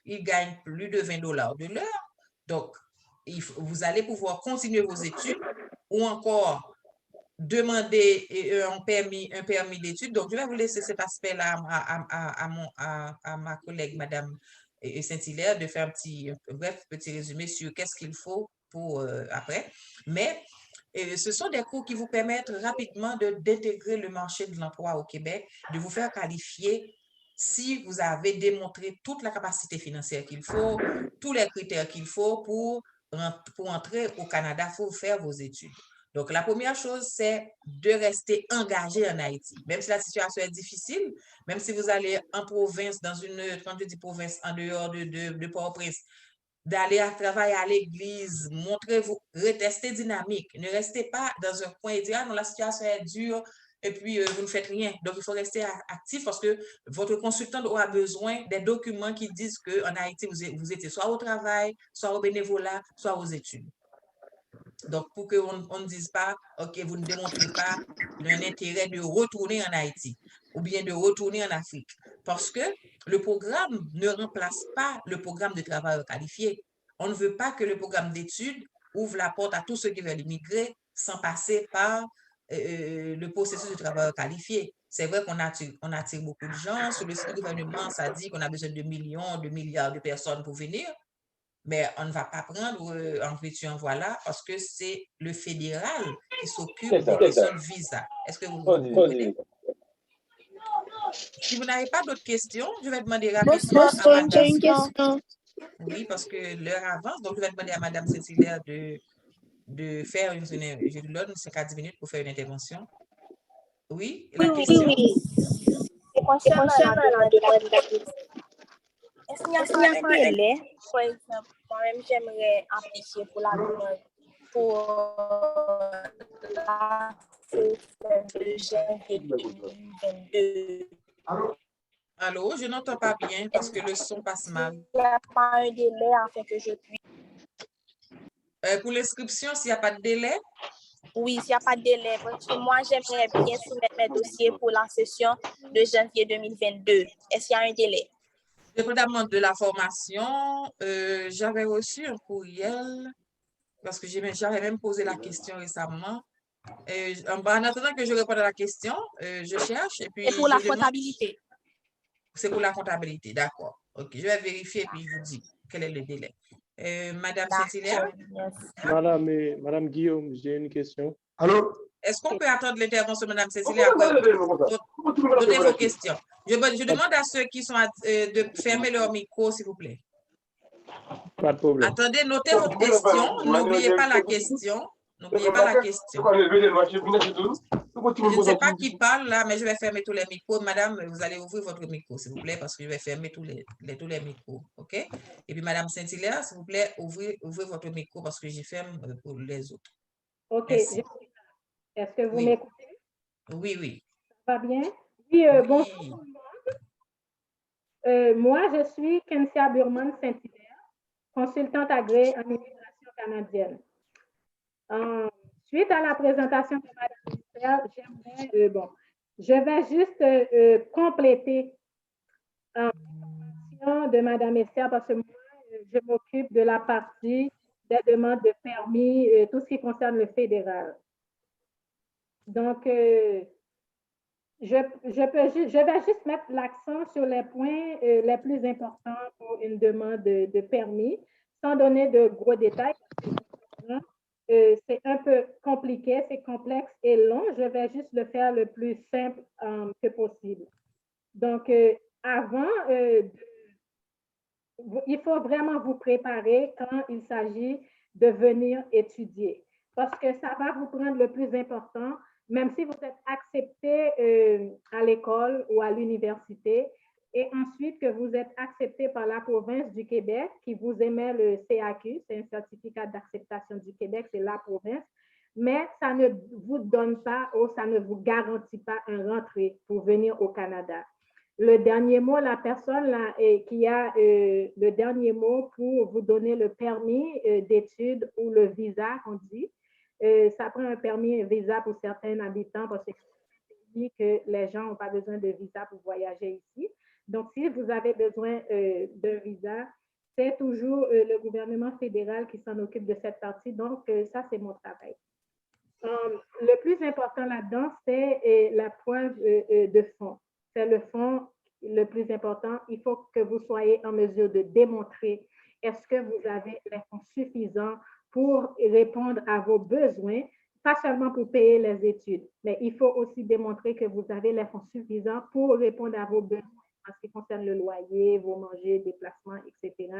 Ils gagnent plus de 20 $ de l'heure. Donc, vous allez pouvoir continuer vos études ou encore demander un permis d'études. Donc, je vais vous laisser cet aspect-là à ma collègue, Madame Saint-Hilaire, de faire un bref petit résumé sur qu'est-ce qu'il faut pour après. Mais ce sont des cours qui vous permettent rapidement d'intégrer le marché de l'emploi au Québec, de vous faire qualifier si vous avez démontré toute la capacité financière qu'il faut, tous les critères qu'il faut pour entrer au Canada, il faut faire vos études. Donc, la première chose, c'est de rester engagé en Haïti. Même si la situation est difficile, même si vous allez en province, quand je dis province, en dehors de Port-au-Prince, d'aller à travailler à l'église, montrez-vous, restez dynamique. Ne restez pas dans un coin et dire, ah non, la situation est dure, et puis vous ne faites rien. Donc, il faut rester actif parce que votre consultant aura besoin des documents qui disent qu'en Haïti, vous étiez soit au travail, soit au bénévolat, soit aux études. Donc, pour qu'on ne dise pas, OK, vous ne démontrez pas un intérêt de retourner en Haïti ou bien de retourner en Afrique. Parce que le programme ne remplace pas le programme de travailleurs qualifiés. On ne veut pas que le programme d'études ouvre la porte à tous ceux qui veulent immigrer sans passer par le processus de travailleurs qualifiés. C'est vrai qu'on attire beaucoup de gens. Sur le site du gouvernement, ça dit qu'on a besoin de millions, de milliards de personnes pour venir. Mais on ne va pas prendre en veux-tu en voilà parce que c'est le fédéral qui s'occupe des questions de visa. Est-ce que vous comprenez? Si vous n'avez pas d'autres questions, je vais demander rapidement à Madame. J'ai une question. Oui, parce que l'heure avance, donc je vais demander à Madame Saint-Hilaire de faire je lui donne 5 à 10 minutes pour faire une intervention. Oui, la question? Oui. C'est concernant la demande d'activité. Est-ce qu'il y a un délai? Par exemple, moi-même, j'aimerais appliquer pour la demande pour la session de janvier 2022. Allô, je n'entends pas bien parce que le son passe mal. Il n'y a pas un délai afin que je puisse. Pour l'inscription, s'il n'y a pas de délai? Oui, s'il n'y a pas de délai, parce que moi, j'aimerais bien soumettre mes dossiers pour la session de janvier 2022. Est-ce qu'il y a un délai? Dépendamment de la formation, j'avais reçu un courriel parce que j'avais même posé la question récemment. En attendant que je réponde à la question, je cherche et puis c'est pour la comptabilité. C'est pour la comptabilité, d'accord. OK, je vais vérifier et puis je vous dis quel est le délai. Madame Saint-Hilaire? Madame Guillaume, j'ai une question. Allô? Est-ce qu'on peut attendre l'intervention de Mme Saint-Hilaire après donner vos questions? Je demande à ceux qui sont de fermer leur micro, s'il vous plaît. Pas de problème. Attendez, notez votre question. N'oubliez pas la question. N'oubliez pas la question. Je ne sais pas qui parle là, mais je vais fermer tous les micros. Madame, vous allez ouvrir votre micro, s'il vous plaît, parce que je vais fermer tous les micros. OK? Et puis, Madame Saint-Hilaire, s'il vous plaît, ouvrez votre micro parce que j'y ferme pour les autres. OK. Merci. Est-ce que vous Oui. m'écoutez? Oui, oui. Ça va bien? Oui, Oui. bonjour tout le monde. Moi, je suis Kensia Burman Saint-Hilaire, consultante agréée en immigration canadienne. Suite à la présentation de Mme Esther, je vais juste compléter l'information de Mme Esther parce que moi, je m'occupe de la partie des demandes de permis, tout ce qui concerne le fédéral. Donc, je vais juste mettre l'accent sur les points les plus importants pour une demande de permis, sans donner de gros détails. C'est un peu compliqué, c'est complexe et long. Je vais juste le faire le plus simple que possible. Donc, il faut vraiment vous préparer quand il s'agit de venir étudier parce que ça va vous prendre le plus important, même si vous êtes accepté à l'école ou à l'université et ensuite que vous êtes accepté par la province du Québec qui vous émet le CAQ, c'est un certificat d'acceptation du Québec, c'est la province, mais ça ne vous donne pas ou ça ne vous garantit pas un rentrée pour venir au Canada. Le dernier mot, la personne là, qui a le dernier mot pour vous donner le permis d'études ou le visa, on dit. Ça prend un permis, un visa pour certains habitants parce que les gens n'ont pas besoin de visa pour voyager ici. Donc, si vous avez besoin d'un visa, c'est toujours le gouvernement fédéral qui s'en occupe de cette partie. Donc, ça, c'est mon travail. Le plus important là-dedans, c'est la preuve de fonds. C'est le fond le plus important. Il faut que vous soyez en mesure de démontrer est-ce que vous avez les fonds suffisants pour répondre à vos besoins, pas seulement pour payer les études, mais il faut aussi démontrer que vous avez les fonds suffisants pour répondre à vos besoins en ce qui concerne le loyer, vos manger, déplacements, etc.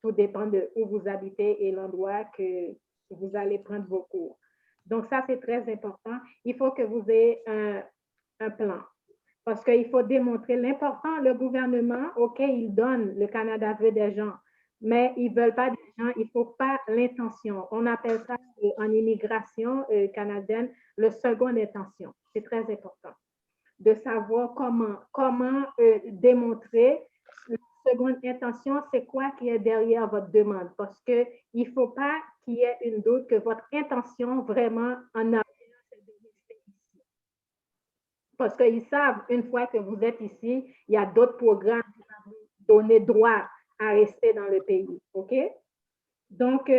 Tout dépend de où vous habitez et l'endroit que vous allez prendre vos cours. Donc, ça, c'est très important. Il faut que vous ayez un plan. Parce qu'il faut démontrer l'important, le gouvernement, OK, il donne, le Canada veut des gens, mais ils ne veulent pas des gens, il ne faut pas l'intention. On appelle ça en immigration canadienne le second intention. C'est très important de savoir comment démontrer la seconde intention, c'est quoi qui est derrière votre demande. Parce qu'il ne faut pas qu'il y ait une doute que votre intention vraiment en a. Parce qu'ils savent, une fois que vous êtes ici, il y a d'autres programmes qui vont vous donner droit à rester dans le pays. OK? Donc,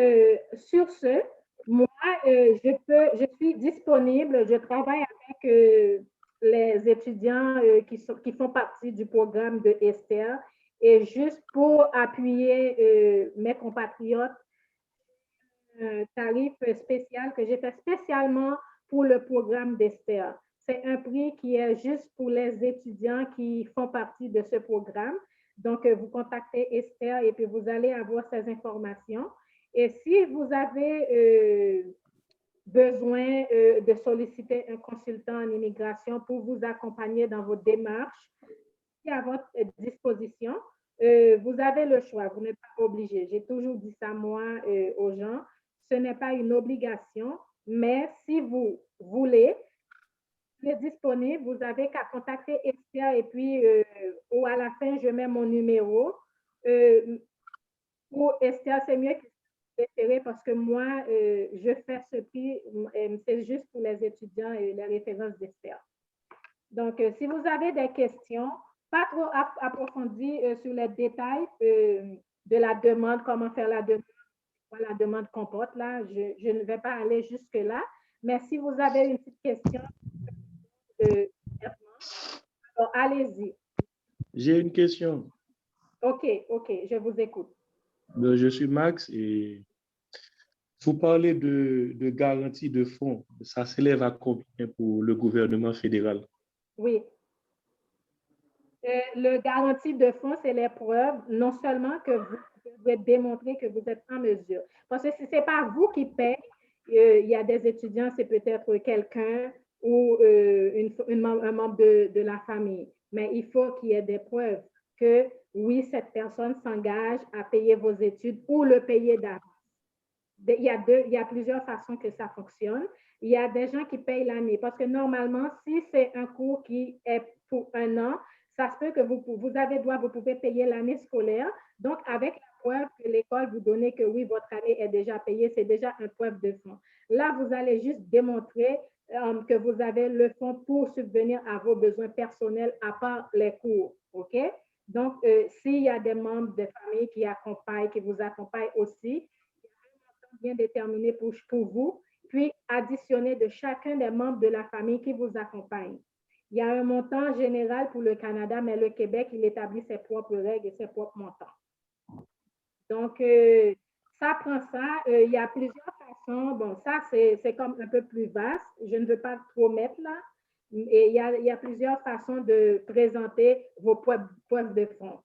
sur ce, moi, je suis disponible, je travaille avec les étudiants qui font partie du programme de Esther et juste pour appuyer mes compatriotes, un tarif spécial que j'ai fait spécialement pour le programme d'Esther. C'est un prix qui est juste pour les étudiants qui font partie de ce programme. Donc, vous contactez Esther et puis vous allez avoir ces informations. Et si vous avez besoin de solliciter un consultant en immigration pour vous accompagner dans vos démarches, qui est à votre disposition, vous avez le choix, vous n'êtes pas obligé. J'ai toujours dit ça, moi, aux gens. Ce n'est pas une obligation, mais si vous voulez, vous êtes disponible, vous avez qu'à contacter Esther et puis ou à la fin, je mets mon numéro. Pour Esther, c'est mieux que préféré parce que moi, je fais ce prix, c'est juste pour les étudiants et les références d'Esther. Donc, si vous avez des questions, pas trop approfondies sur les détails de la demande, comment faire la demande comporte, là, je ne vais pas aller jusque-là, mais si vous avez une petite question, alors allez-y. J'ai une question. OK, je vous écoute. Je suis Max et vous parlez de garantie de fonds. Ça s'élève à combien pour le gouvernement fédéral? Oui. Le garantie de fonds, c'est les preuves, non seulement que vous devez démontrer que vous êtes en mesure. Parce que si ce n'est pas vous qui payez, il y a des étudiants, c'est peut-être quelqu'un ou un membre de la famille. Mais il faut qu'il y ait des preuves que oui, cette personne s'engage à payer vos études ou le payer d'avance. Il y a plusieurs façons que ça fonctionne. Il y a des gens qui payent l'année parce que normalement, si c'est un cours qui est pour 1 an, ça se peut que vous pouvez payer l'année scolaire. Donc, avec la preuve que l'école vous donne que oui, votre année est déjà payée, c'est déjà une preuve de fonds. Là, vous allez juste démontrer que vous avez le fonds pour subvenir à vos besoins personnels à part les cours. OK? Donc, s'il y a des membres de famille qui vous accompagnent aussi, bien déterminé pour vous, puis additionner de chacun des membres de la famille qui vous accompagne. Il y a un montant général pour le Canada, mais le Québec, il établit ses propres règles et ses propres montants. Donc, ça prend ça. Il y a plusieurs façons. Bon, ça, c'est comme un peu plus vaste. Je ne veux pas trop mettre là. Et il y a plusieurs façons de présenter vos preuves de fonds.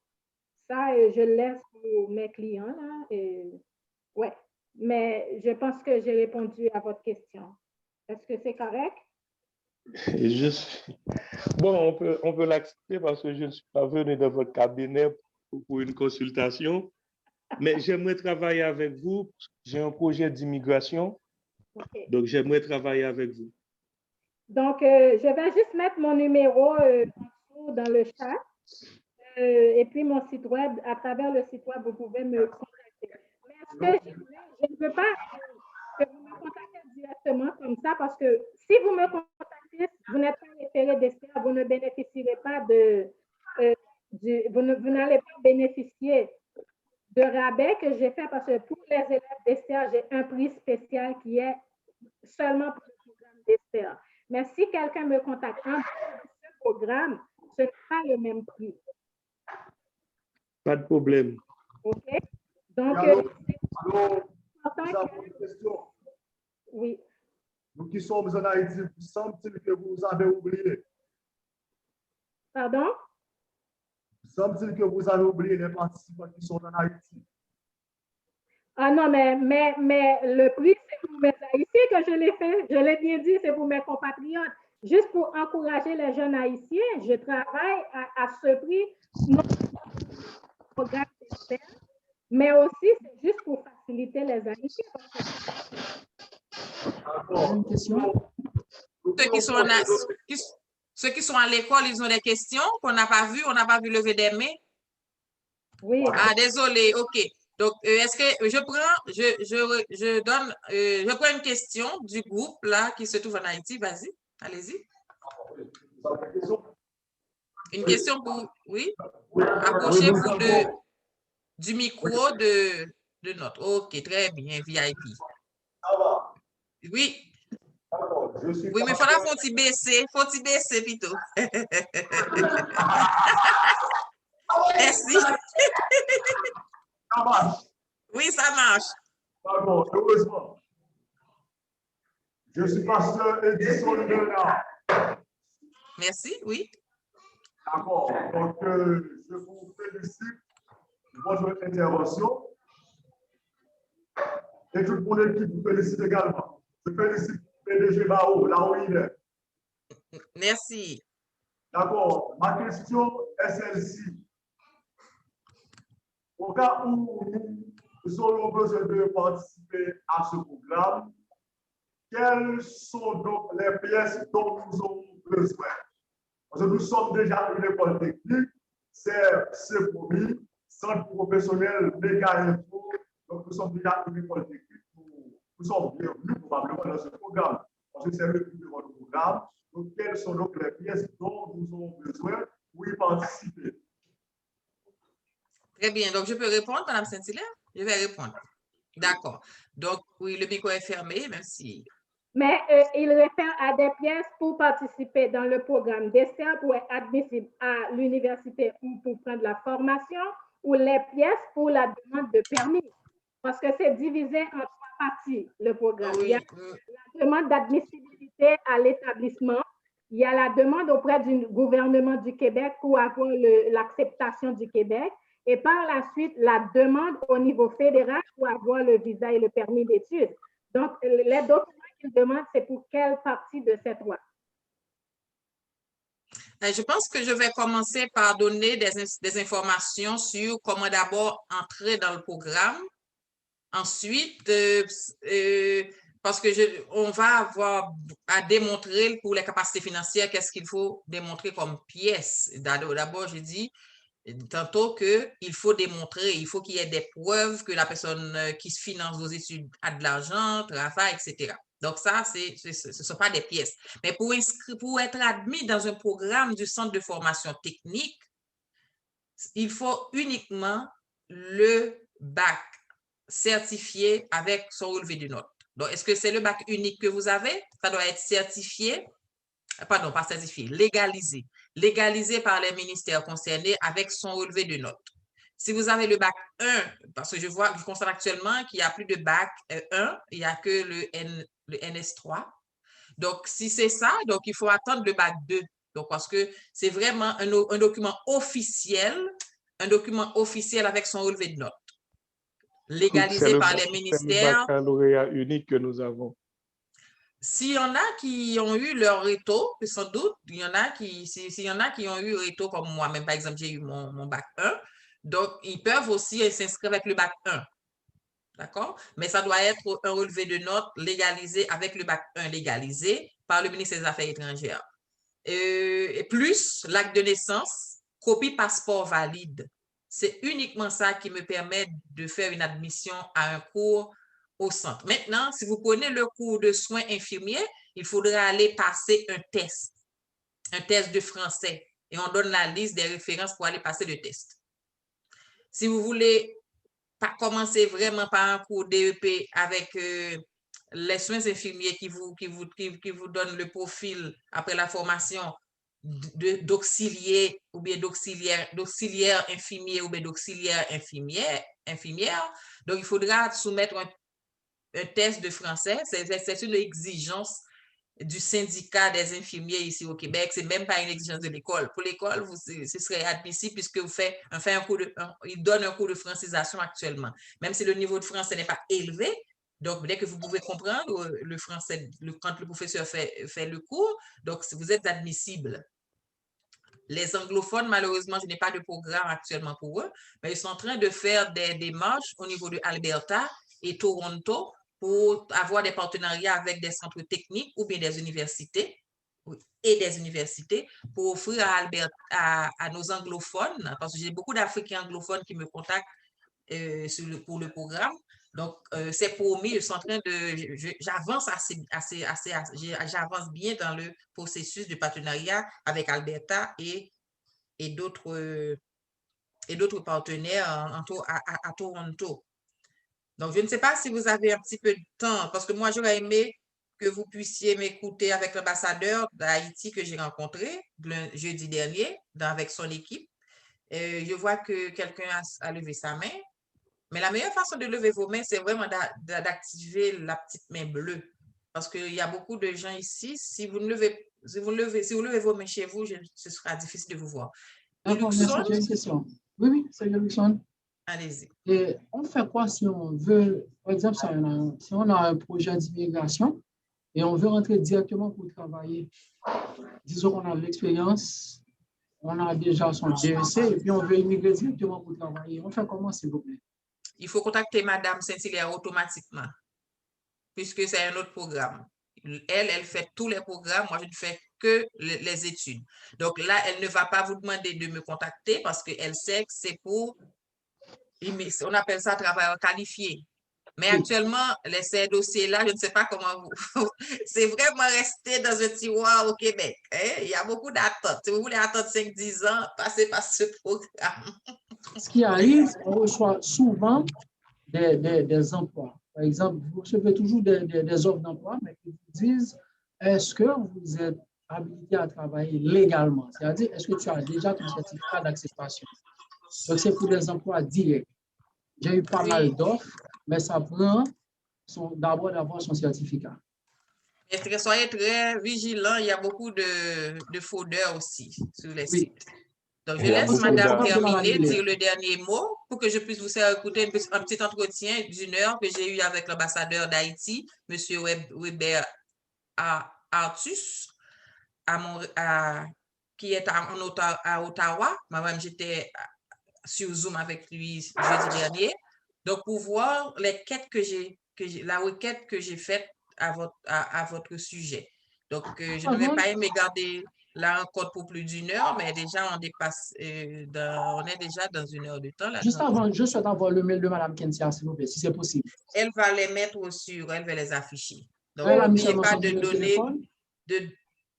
Ça, je laisse pour mes clients là. Ouais. Mais je pense que j'ai répondu à votre question. Est-ce que c'est correct? Bon, on peut l'accepter parce que je ne suis pas venu dans votre cabinet pour une consultation, mais j'aimerais travailler avec vous. J'ai un projet d'immigration, okay. Donc j'aimerais travailler avec vous. Donc, je vais juste mettre mon numéro dans le chat et puis mon site web. À travers le site web, vous pouvez me contacter. Mais ce que je ne veux pas que vous me contactez directement comme ça parce que si vous me contactez, vous n'êtes pas référé d'ESTER, vous ne bénéficierez pas vous n'allez pas bénéficier de rabais que j'ai fait parce que pour les élèves d'ESTER, j'ai un prix spécial qui est seulement pour le programme d'ESTER. Mais si quelqu'un me contacte en dehors de ce programme, ce n'est pas le même prix. Pas de problème. OK? Donc, oui. Nous qui sommes en Haïti, vous semble-t-il que vous avez oublié? Pardon? Semble-t-il que vous avez oublié les participants qui sont en Haïti? Ah non, mais le prix, c'est pour mes Haïtiens que je l'ai fait. Je l'ai bien dit, c'est pour mes compatriotes. Juste pour encourager les jeunes Haïtiens, je travaille à ce prix, non programme d'ESTER, mais aussi c'est juste pour faciliter les Haïtiens. Une question? Ceux qui sont à l'école, ils ont des questions qu'on n'a pas vues, on n'a pas vu lever des mains. Oui. Ah, désolé, OK. Donc, est-ce que je prends une question du groupe là qui se trouve en Haïti. Vas-y, allez-y. Une question pour, oui? Approchez-vous du micro de notre. OK, très bien, VIP. Oui. Oui, mais il faudra faut-il baisser plutôt. Merci. Ça marche. Oui, ça marche. D'accord, heureusement. Je suis pasteur Edison Bernard. Merci, oui. D'accord, donc je vous félicite pour votre intervention. Et toute mon équipe vous félicite également. Je félicite PDG Bao, là où il est. Merci. D'accord, ma question est celle-ci. Au cas où nous aurons besoin de participer à ce programme, quelles sont donc les pièces dont nous aurons besoin? Parce que nous sommes déjà une école technique, c'est promis, centre professionnel méga info, donc nous sommes déjà une école technique. Nous sommes bienvenus probablement dans ce programme, parce que c'est le but de votre programme. Donc, quelles sont donc les pièces dont nous aurons besoin pour y participer? Très bien. Donc, je peux répondre, Mme Saint-Hilaire? Je vais répondre. D'accord. Donc, oui, le micro est fermé, même si... Mais il réfère à des pièces pour participer dans le programme d'ESTER pour être admissible à l'université ou pour prendre la formation, ou les pièces pour la demande de permis. Parce que c'est divisé en 3 parties, le programme. Oui. Il y a la demande d'admissibilité à l'établissement. Il y a la demande auprès du gouvernement du Québec pour avoir l'acceptation du Québec. Et par la suite, la demande au niveau fédéral pour avoir le visa et le permis d'études. Donc, les documents qu'il demande, c'est pour quelle partie de cette loi? Je pense que je vais commencer par donner des informations sur comment d'abord entrer dans le programme. Ensuite, parce que on va avoir à démontrer pour les capacités financières qu'est-ce qu'il faut démontrer comme pièce. D'abord, j'ai dit tantôt qu'il faut démontrer, il faut qu'il y ait des preuves que la personne qui se finance vos études a de l'argent, travaille, etc. Donc ça, ce ne sont pas des pièces. Mais pour être admis dans un programme du centre de formation technique, il faut uniquement le bac certifié avec son relevé de notes. Donc, est-ce que c'est le bac unique que vous avez? Ça doit être certifié, pardon, pas certifié, légalisé. Légalisé par les ministères concernés avec son relevé de notes. Si vous avez le bac 1, parce que je constate actuellement qu'il n'y a plus de bac 1, il n'y a que le NS3. Donc, si c'est ça, donc il faut attendre le bac 2. Donc, parce que c'est vraiment un document officiel avec son relevé de notes, légalisé par les ministères. C'est le baccalauréat unique que nous avons. S'il y en a qui ont eu leur réto, sans doute, s'il y en a qui ont eu réto comme moi-même, par exemple, j'ai eu mon bac 1, donc ils peuvent aussi s'inscrire avec le bac 1. D'accord? Mais ça doit être un relevé de notes légalisé avec le bac 1 légalisé par le ministère des Affaires étrangères. Et plus l'acte de naissance, copie passeport valide. C'est uniquement ça qui me permet de faire une admission à un cours au centre. Maintenant, si vous prenez le cours de soins infirmiers, il faudra aller passer un test de français. Et on donne la liste des références pour aller passer le test. Si vous voulez commencer vraiment par un cours DEP avec les soins infirmiers qui vous donnent le profil après la formation d'auxiliaire ou bien d'auxiliaire infirmier ou bien d'auxiliaire infirmière. Donc, il faudra soumettre un test de français. C'est une exigence du syndicat des infirmiers ici au Québec. C'est même pas une exigence de l'école. Pour l'école, ce serait admissible puisque il donne un cours de francisation actuellement. Même si le niveau de français n'est pas élevé, donc dès que vous pouvez comprendre le français, quand le professeur fait le cours, donc vous êtes admissible. Les anglophones, malheureusement, je n'ai pas de programme actuellement pour eux, mais ils sont en train de faire des démarches au niveau de Alberta et Toronto pour avoir des partenariats avec des centres techniques ou bien des universités pour offrir à nos anglophones, parce que j'ai beaucoup d'Africains anglophones qui me contactent pour le programme. Donc, c'est promis, je suis en train j'avance j'avance bien dans le processus de partenariat avec Alberta et d'autres partenaires à Toronto. Donc, je ne sais pas si vous avez un petit peu de temps, parce que moi, j'aurais aimé que vous puissiez m'écouter avec l'ambassadeur d'Haïti que j'ai rencontré le jeudi dernier avec son équipe. Je vois que quelqu'un a levé sa main. Mais la meilleure façon de lever vos mains, c'est vraiment d'activer la petite main bleue. Parce qu'il y a beaucoup de gens ici, si vous levez vos mains chez vous, ce sera difficile de vous voir. D'accord, merci, j'ai une question. Oui, c'est Luxon. Allez-y. Et on fait quoi si on veut, par exemple, si on a un projet d'immigration et on veut rentrer directement pour travailler? Disons qu'on a de l'expérience, on a déjà son DEC et puis on veut immigrer directement pour travailler. On fait comment, s'il vous plaît? Il faut contacter Madame Saint-Hilaire automatiquement, puisque c'est un autre programme. Elle fait tous les programmes, moi je ne fais que les études. Donc là, elle ne va pas vous demander de me contacter parce qu'elle sait que c'est pour, on appelle ça travailleur qualifié. Mais actuellement, ces dossiers-là, je ne sais pas comment c'est vraiment resté dans un tiroir au Québec. Hein? Il y a beaucoup d'attentes. Si vous voulez attendre 5-10 ans, passez par ce programme. Ce qui arrive, on reçoit souvent des emplois. Par exemple, vous recevez toujours des offres d'emploi, mais qui vous disent, est-ce que vous êtes habilité à travailler légalement? C'est-à-dire, est-ce que tu as déjà ton certificat d'acceptation? Donc, c'est pour des emplois directs. J'ai eu pas mal d'offres, mais ça prend d'abord d'avoir son certificat. Et soyez très vigilants, il y a beaucoup de fraudeurs aussi sur les sites. Donc, je laisse beaucoup Madame d'argent. terminer, dire le dernier mot pour que je puisse vous faire écouter un petit entretien d'1 heure que j'ai eu avec l'ambassadeur d'Haïti, M. Weber Artus, qui est à Ottawa. Moi-même, j'étais sur Zoom avec lui jeudi dernier. Donc, pour voir les quêtes la requête que j'ai faite à votre sujet. Donc, je ne vais pas aimer garder la rencontre pour plus d'1 heure, mais déjà, on dépasse, on est déjà dans 1 heure de temps. Là, Juste avant, je souhaite avoir le mail de Mme Kentia, s'il vous plaît, si c'est possible. Elle va les mettre elle va les afficher. Donc, Elle a mis n'oubliez seulement pas son numéro de téléphone.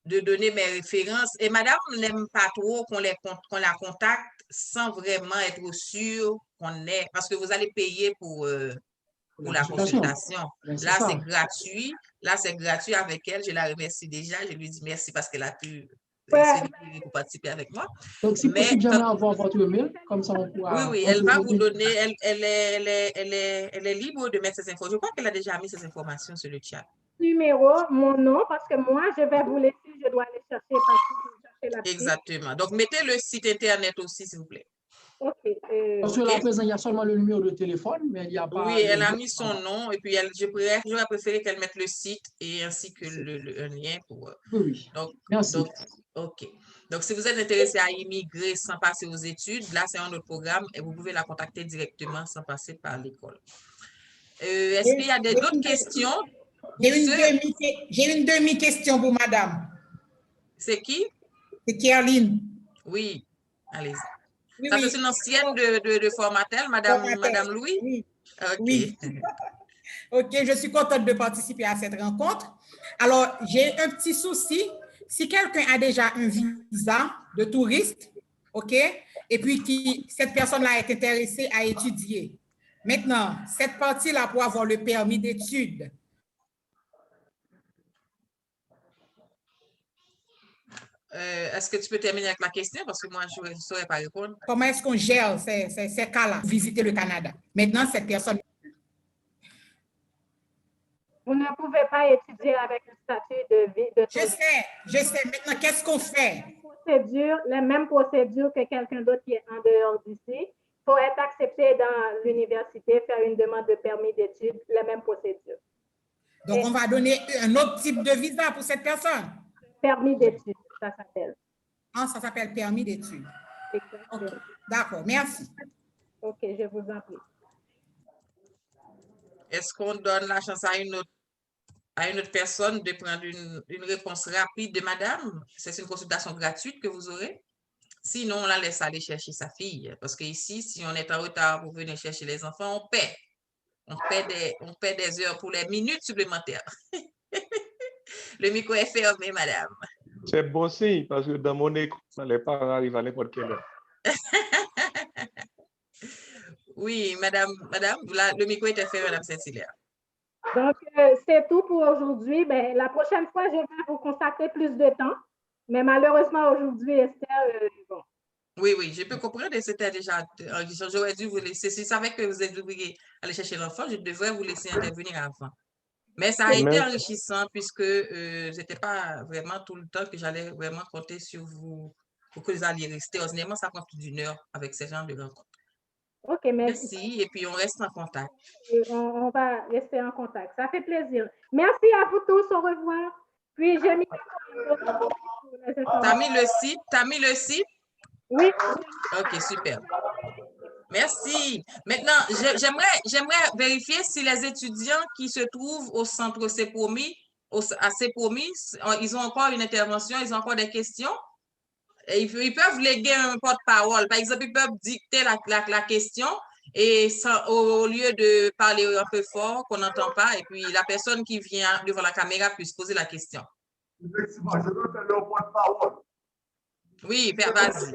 de donner mes références. Et Madame n'aime pas trop qu'on la contacte sans vraiment être sûr qu'on est, parce que vous allez payer pour la consultation. Là, c'est gratuit. Là, c'est gratuit avec elle. Je la remercie déjà. Je lui dis merci parce qu'elle a pu pour participer avec moi. Donc, si possible, j'aimerais avoir votre mail, comme ça on pourra... Oui, elle va vous donner, elle est libre de mettre ses infos. Je crois qu'elle a déjà mis ses informations sur le chat. Numéro, mon nom, parce que moi, je vais vous laisser, je dois aller chercher parce que je vais chercher la petite. Exactement. Donc, mettez le site internet aussi, s'il vous plaît. OK. Parce que là, présent, il y a seulement le numéro de téléphone, mais il n'y a pas... Oui, elle a mis son nom et puis j'aurais préféré qu'elle mette le site et ainsi que un lien pour... Oui, donc, merci. OK. Donc, si vous êtes intéressé à immigrer sans passer aux études, là, c'est un autre programme et vous pouvez la contacter directement sans passer par l'école. Est-ce qu'il y a d'autres questions? J'ai une demi-question pour madame. C'est qui? C'est Caroline. Oui, allez-y. Oui, Ça, oui. c'est une ancienne de Formatel, Madame Louis? Oui. OK. Oui. OK, je suis contente de participer à cette rencontre. Alors, j'ai un petit souci. Si quelqu'un a déjà un visa de touriste, OK, et puis cette personne-là est intéressée à étudier. Maintenant, cette partie-là pour avoir le permis d'études. Est-ce que tu peux terminer avec la question? Parce que moi, je ne saurais pas répondre. Comment est-ce qu'on gère ces cas-là, visiter le Canada? Maintenant, cette personne... Vous ne pouvez pas étudier avec le statut de touriste. Je sais. Maintenant, qu'est-ce qu'on fait? Les mêmes procédures que quelqu'un d'autre qui est en dehors d'ici. Il faut être accepté dans l'université, faire une demande de permis d'études, les mêmes procédures. Donc, on va donner un autre type de visa pour cette personne? Permis d'études, ça s'appelle. Ah, ça s'appelle permis d'études. Okay. D'accord, merci. OK, je vous en prie. Est-ce qu'on donne la chance à une autre personne de prendre une réponse rapide de madame? C'est une consultation gratuite que vous aurez? Sinon, on la laisse aller chercher sa fille. Parce qu'ici, si on est en retard pour venir chercher les enfants, on paie. On paie des heures pour les minutes supplémentaires. Le micro est fermé, madame. C'est bon signe, parce que dans mon école, les parents arrivent à n'importe quelle heure. Oui, madame, le micro était fermé, madame Saint-Hilaire. Donc, c'est tout pour aujourd'hui. Ben, la prochaine fois, je vais vous consacrer plus de temps. Mais malheureusement, aujourd'hui, Esther, bon. Oui, je peux comprendre. C'était déjà, j'aurais dû vous laisser. Si je savais que vous êtes obligé aller chercher l'enfant, je devrais vous laisser intervenir avant. Mais ça a été enrichissant puisque je n'étais pas vraiment tout le temps que j'allais vraiment compter sur vous pour que vous alliez rester. Ordinairement, ça prend plus d'1 heure avec ces gens de rencontre. OK, merci. Et puis, on reste en contact. On va rester en contact. Ça fait plaisir. Merci à vous tous. Au revoir. Puis, j'ai mis... T'as mis le site? Oui. OK, super. Merci. Maintenant, j'aimerais vérifier si les étudiants qui se trouvent au centre CEPOMI, ils ont encore une intervention, ils ont encore des questions. Et ils peuvent léguer un porte-parole. Par exemple, ils peuvent dicter la question et au lieu de parler un peu fort, qu'on n'entend pas, et puis la personne qui vient devant la caméra puisse poser la question. Effectivement, je veux faire le porte-parole. Oui, vas-y.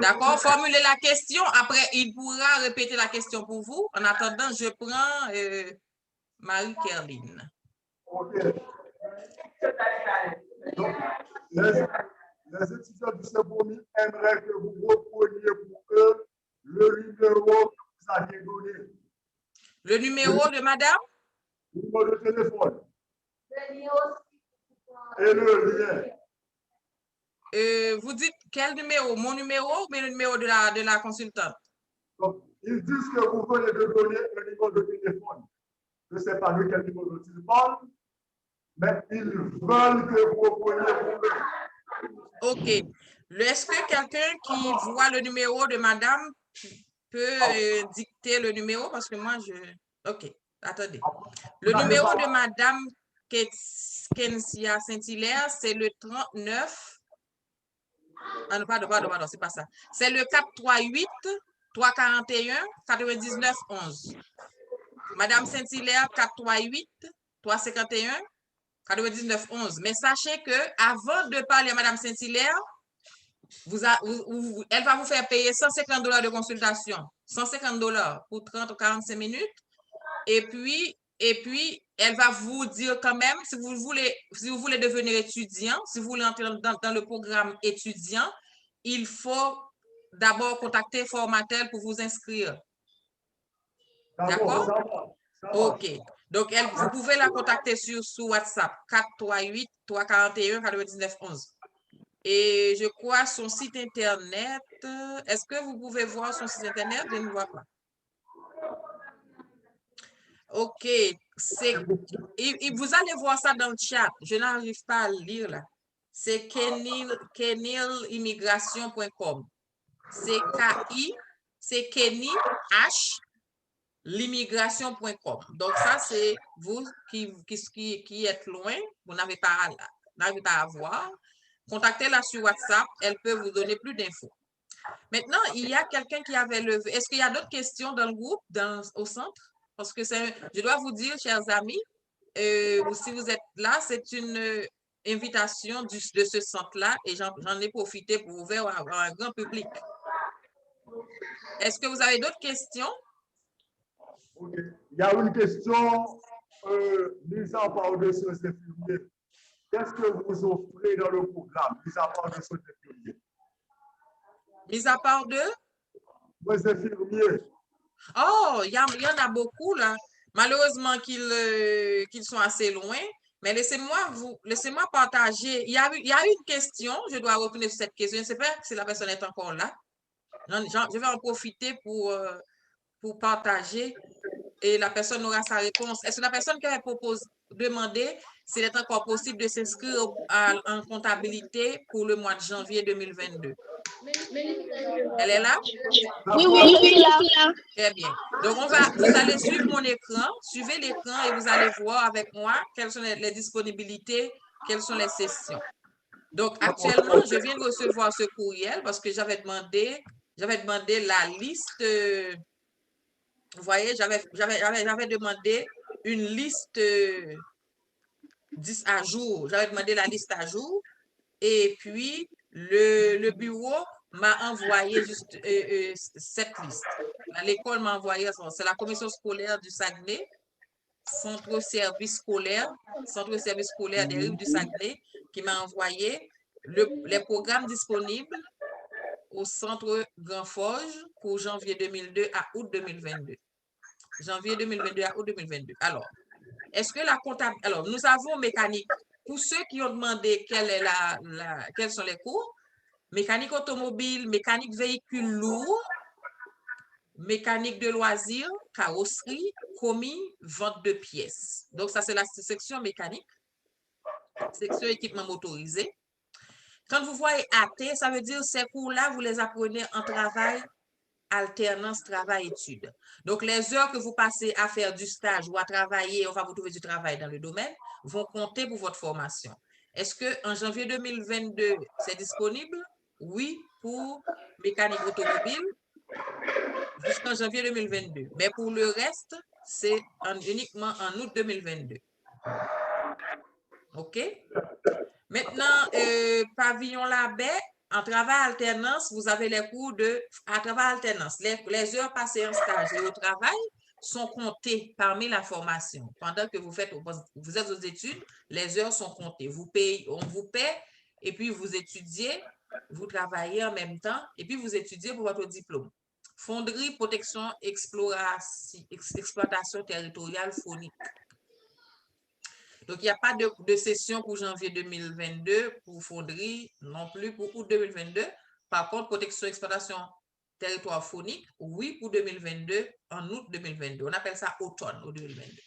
D'accord, formulez la question. Après, il pourra répéter la question pour vous. En attendant, je prends Marie-Caroline. OK. Donc, les étudiants du CEPOMI aimeraient que vous repreniez pour eux le numéro que vous aviez donné. Le numéro de madame? Le numéro de téléphone. Et le lien. vous dites quel numéro? Mon numéro ou bien le numéro de la consultante? Donc, ils disent que vous venez de donner un numéro de téléphone. Je ne sais pas de quel numéro dont ils parlent, mais ils veulent que vous preniez vous-même. OK. Est-ce que quelqu'un qui voit le numéro de madame peut dicter le numéro? Parce que moi, OK, attendez. Le numéro de madame Kensia Saint-Hilaire, c'est le 39. Ah non, pardon, c'est pas ça. C'est le 438 341 99 11. Madame Saint-Hilaire, 438 351 99 11. Mais sachez que avant de parler à Madame Saint-Hilaire, elle va vous faire payer $150 de consultation. $150 pour 30 ou 45 minutes. Et puis, elle va vous dire quand même, si vous voulez devenir étudiant, si vous voulez entrer dans le programme étudiant, il faut d'abord contacter Formatel pour vous inscrire. D'accord? OK. Donc, vous pouvez la contacter sur WhatsApp, 438 341 99 11. Et je crois son site Internet. Est-ce que vous pouvez voir son site Internet? Je ne vois pas. OK. Vous allez voir ça dans le chat. Je n'arrive pas à le lire là. C'est kenilimmigration.com. C'est K-I, c'est Kenny H, l'immigration.com. Donc, ça, c'est vous qui êtes loin, vous n'avez pas à voir. Contactez-la sur WhatsApp, elle peut vous donner plus d'infos. Maintenant, il y a quelqu'un qui avait levé. Est-ce qu'il y a d'autres questions dans le groupe, au centre? Parce que je dois vous dire, chers amis, si vous êtes là, c'est une invitation de ce centre-là et j'en ai profité pour ouvrir à un grand public. Est-ce que vous avez d'autres questions? Ok. Il y a une question mise à part de soins infirmiers. Qu'est-ce que vous offrez dans le programme, mis à part de soins infirmiers? Mis à part de? Soins infirmiers. Oh, il y en a beaucoup là. Malheureusement qu'ils sont assez loin. Mais laissez-moi partager. Il y a une question, je dois revenir sur cette question. Je ne sais pas si la personne est encore là. Je vais en profiter pour partager et la personne aura sa réponse. Est-ce que la personne qui avait demandé s'il est encore possible de s'inscrire en comptabilité pour le mois de janvier 2022? Elle est là? Oui, je suis là. Très bien. Donc, vous allez suivre mon écran, suivez l'écran et vous allez voir avec moi quelles sont les disponibilités, quelles sont les sessions. Donc, actuellement, je viens de recevoir ce courriel parce que j'avais demandé la liste. Vous voyez, j'avais demandé une liste 10 à jour. J'avais demandé la liste à jour et puis le bureau m'a envoyé juste cette liste. L'école m'a envoyé, c'est la commission scolaire du Saguenay, centre service scolaire des Rives du Saguenay qui m'a envoyé les programmes disponibles au centre Grand Forge pour janvier 2022 à août 2022. Janvier 2022 à août 2022. Alors, est-ce que la comptabilité... Alors, nous avons mécanique. Pour ceux qui ont demandé quels sont les cours, mécanique automobile, mécanique véhicule lourd, mécanique de loisirs, carrosserie, commis, vente de pièces. Donc, ça, c'est la section mécanique, section équipement motorisé. Quand vous voyez AT, ça veut dire ces cours-là, vous les apprenez en travail, alternance, travail-études. Donc, les heures que vous passez à faire du stage ou à travailler, on va vous trouver du travail dans le domaine, vont compter pour votre formation. Est-ce qu'en janvier 2022, c'est disponible? Oui, pour mécanique automobile, jusqu'en janvier 2022. Mais pour le reste, c'est uniquement en août 2022. OK? Maintenant, pavillon La Baie, en travail alternance, vous avez les cours à travail alternance. Les heures passées en stage et au travail sont comptées parmi la formation. Pendant que vous êtes aux études, les heures sont comptées. On vous paie et puis vous étudiez, vous travaillez en même temps et puis vous étudiez pour votre diplôme. Fonderie, protection, exploitation territoriale phonique. Donc, il n'y a pas de session pour janvier 2022 pour Fonderie, non plus pour août 2022. Par contre, protection exploitation territoire phonique, oui, pour 2022, en août 2022. On appelle ça automne au 2022.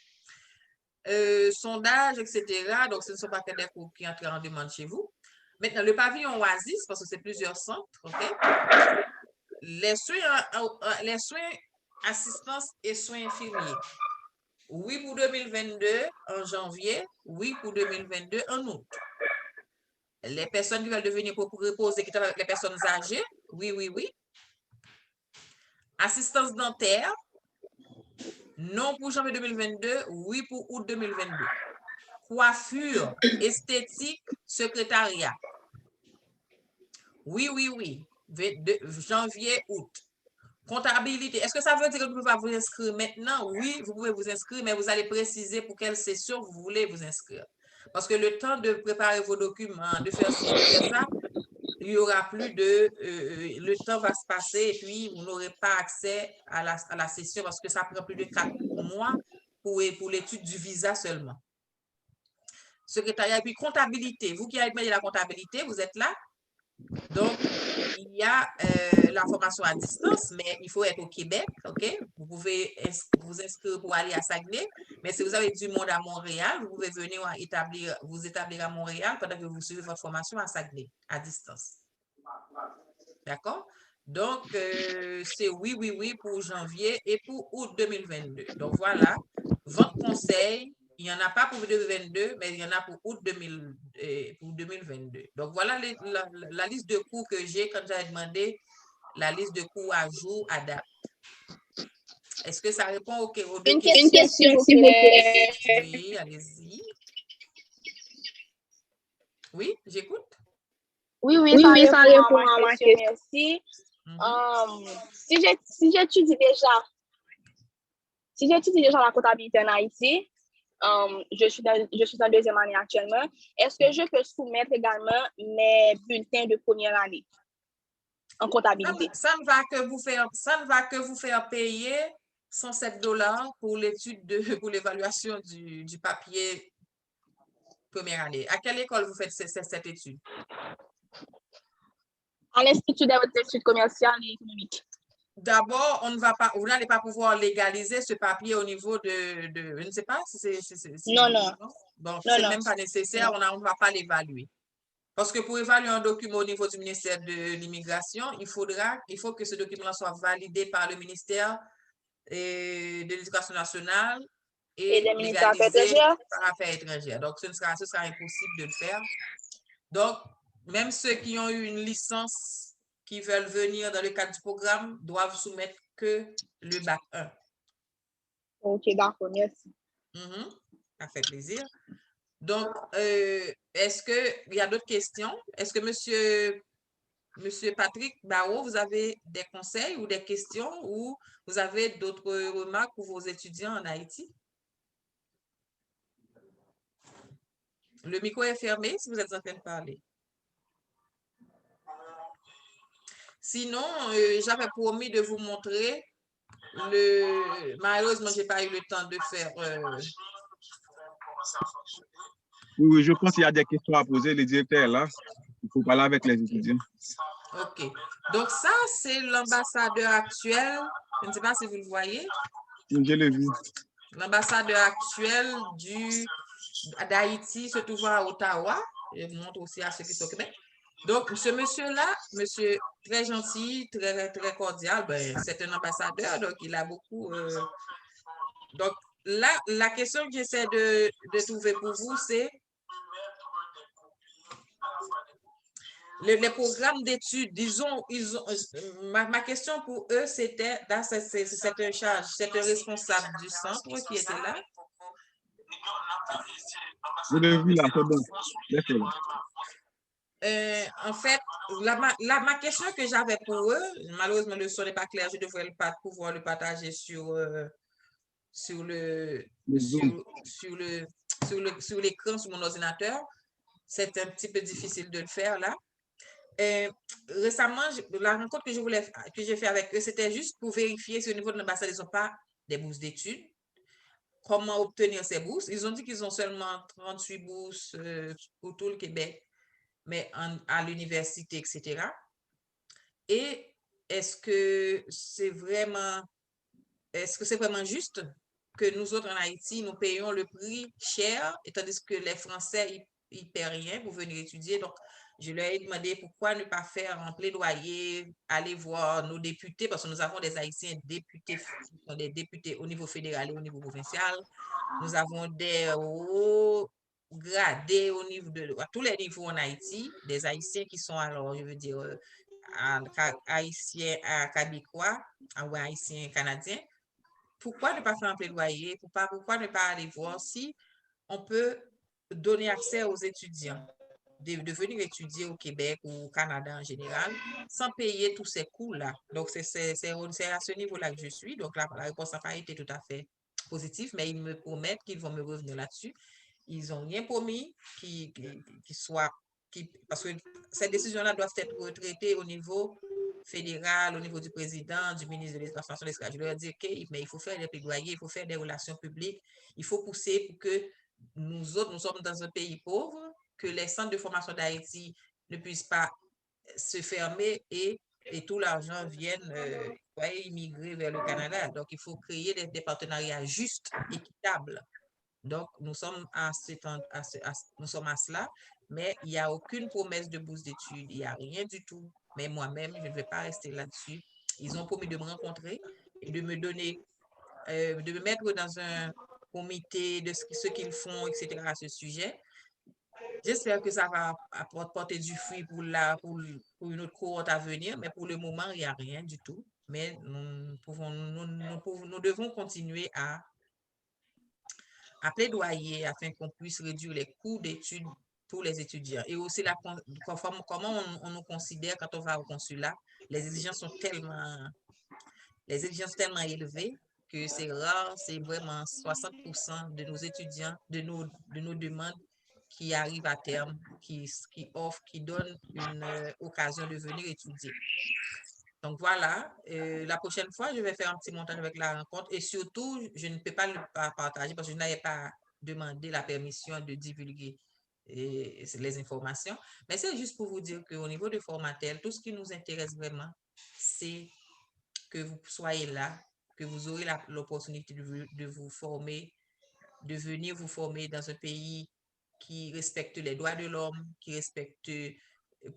Sondage, etc. Donc, ce ne sont pas que des cours qui entrent en demande chez vous. Maintenant, le pavillon Oasis, parce que c'est plusieurs centres, OK? Les soins assistance et soins infirmiers. Oui, pour 2022, en janvier. Oui, pour 2022, en août. Les personnes qui veulent devenir pour reposer, qui sont les personnes âgées. Oui, oui, oui. Assistance dentaire. Non pour janvier 2022. Oui, pour août 2022. Coiffure, esthétique, secrétariat. Oui, oui, oui. Janvier, août. Comptabilité. Est-ce que ça veut dire que vous pouvez pas vous inscrire maintenant? Oui, vous pouvez vous inscrire, mais vous allez préciser pour quelle session vous voulez vous inscrire. Parce que le temps de préparer vos documents, de faire ci, de faire ça, il n'y aura plus de... le temps va se passer et puis vous n'aurez pas accès à la session parce que ça prend plus de 4 mois pour l'étude du visa seulement. Secrétariat et puis comptabilité. Vous qui avez demandé la comptabilité, vous êtes là. Donc, il y a la formation à distance, mais il faut être au Québec, OK? Vous pouvez vous inscrire pour aller à Saguenay, mais si vous avez du monde à Montréal, vous pouvez venir vous établir à Montréal pendant que vous suivez votre formation à Saguenay, à distance. D'accord? Donc, c'est oui, oui, oui pour janvier et pour août 2022. Donc, voilà. Vente conseil, il n'y en a pas pour 2022, mais il y en a pour août 2022. Donc, voilà la liste de cours que j'ai quand j'avais demandé la liste de cours à jour, à date. Est-ce que ça répond aux deux questions? Une question, s'il vous plaît. Oui, allez-y. Oui, j'écoute. Oui, ça répond à ma question, merci. Si j'étudie déjà la comptabilité en Haïti, je suis en deuxième année actuellement, est-ce que je peux soumettre également mes bulletins de première année en comptabilité? Ça ne va que vous faire payer $107 pour pour l'évaluation du papier première année. À quelle école vous faites cette étude? À l'Institut des hautes études commerciales et économiques. D'abord, vous n'allez pas pouvoir légaliser ce papier au niveau je ne sais pas si c'est... Non. Bon, c'est même pas nécessaire, on ne va pas l'évaluer. Parce que pour évaluer un document au niveau du ministère de l'Immigration, il faut que ce document soit validé par le ministère de l'Éducation nationale et des ministères légalisé étrangères. par Affaires étrangères. Donc, ce sera impossible de le faire. Donc, même ceux qui ont eu une licence qui veulent venir dans le cadre du programme doivent soumettre que le bac 1. Ok, d'accord, merci. Ça fait plaisir. Donc, est-ce qu'il y a d'autres questions? Est-ce que Monsieur Patrick Barreau, vous avez des conseils ou des questions ou vous avez d'autres remarques pour vos étudiants en Haïti? Le micro est fermé si vous êtes en train de parler. Sinon, j'avais promis de vous montrer malheureusement, je n'ai pas eu le temps de faire... Oui, je pense qu'il y a des questions à poser. Le directeur est là. Il faut parler avec les étudiants. OK. Donc, ça, c'est l'ambassadeur actuel. Je ne sais pas si vous le voyez. Je l'ai vu. L'ambassadeur actuel d'Haïti se trouve à Ottawa. Je vous montre aussi à ceux qui sont au Québec. Donc, ce monsieur-là, monsieur très gentil, très, très cordial, c'est un ambassadeur, donc il a beaucoup... Donc, là, la question que j'essaie de trouver pour vous, c'est les programmes d'études. Ma question pour eux, c'était, c'est un charge, c'est un responsable du centre qui était là. Je l'ai vu là, c'est bon. En fait, ma question que j'avais pour eux, malheureusement, le son n'est pas clair, je devrais pouvoir le partager sur l'écran, sur mon ordinateur. C'est un petit peu difficile de le faire là. Récemment, la rencontre que j'ai fait avec eux, c'était juste pour vérifier si au niveau de l'ambassade, ils n'ont pas des bourses d'études. comment obtenir ces bourses. Ils ont dit qu'ils ont seulement 38 bourses pour tout le Québec, mais à l'université, etc. Et est-ce que c'est vraiment juste que nous autres en Haïti, nous payons le prix cher, et tandis que les Français, ils ne paient rien pour venir étudier. Donc, je leur ai demandé pourquoi ne pas faire un plaidoyer, aller voir nos députés, parce que nous avons des Haïtiens députés, des députés au niveau fédéral et au niveau provincial. Nous avons des hauts gradés à tous les niveaux en Haïti, des Haïtiens qui sont alors, je veux dire, Haïtiens québécois ou Haïtiens canadiens. Pourquoi ne pas faire un plaidoyer? Pourquoi ne pas aller voir si on peut donner accès aux étudiants de venir étudier au Québec ou au Canada en général sans payer tous ces coûts-là. Donc, c'est à ce niveau-là que je suis. Donc, la réponse n'a pas été tout à fait positive, mais ils me promettent qu'ils vont me revenir là-dessus. Ils n'ont rien promis parce que ces décisions-là doivent être retraitées au niveau fédéral, au niveau du président, du ministre de l'Éducation nationale. Je leur dis, OK, mais il faut faire des plaidoyers, il faut faire des relations publiques, il faut pousser pour que nous autres, nous sommes dans un pays pauvre, que les centres de formation d'Haïti ne puissent pas se fermer et tout l'argent vienne immigrer vers le Canada. Donc, il faut créer des partenariats justes, équitables. Donc, nous sommes à cela, mais il n'y a aucune promesse de bourse d'études, il n'y a rien du tout. Mais moi-même, je ne vais pas rester là-dessus. Ils ont promis de me rencontrer et de me donner, de me mettre dans un comité de ce qu'ils font, etc. à ce sujet. J'espère que ça va apporter du fruit pour une autre cohorte à venir, mais pour le moment, il n'y a rien du tout. Mais nous devons continuer à plaidoyer afin qu'on puisse réduire les coûts d'études pour les étudiants. Et aussi, comment on nous considère quand on va au consulat, les exigences sont tellement élevées que c'est rare, c'est vraiment 60% de nos étudiants, de nos demandes qui arrivent à terme, qui donnent une occasion de venir étudier. Donc voilà, la prochaine fois, je vais faire un petit montage avec la rencontre et surtout, je ne peux pas le partager parce que je n'avais pas demandé la permission de divulguer les informations. Mais c'est juste pour vous dire qu'au niveau de Formatel, tout ce qui nous intéresse vraiment, c'est que vous soyez là, que vous aurez l'opportunité de vous former, de venir vous former dans un pays qui respecte les droits de l'homme, qui respecte,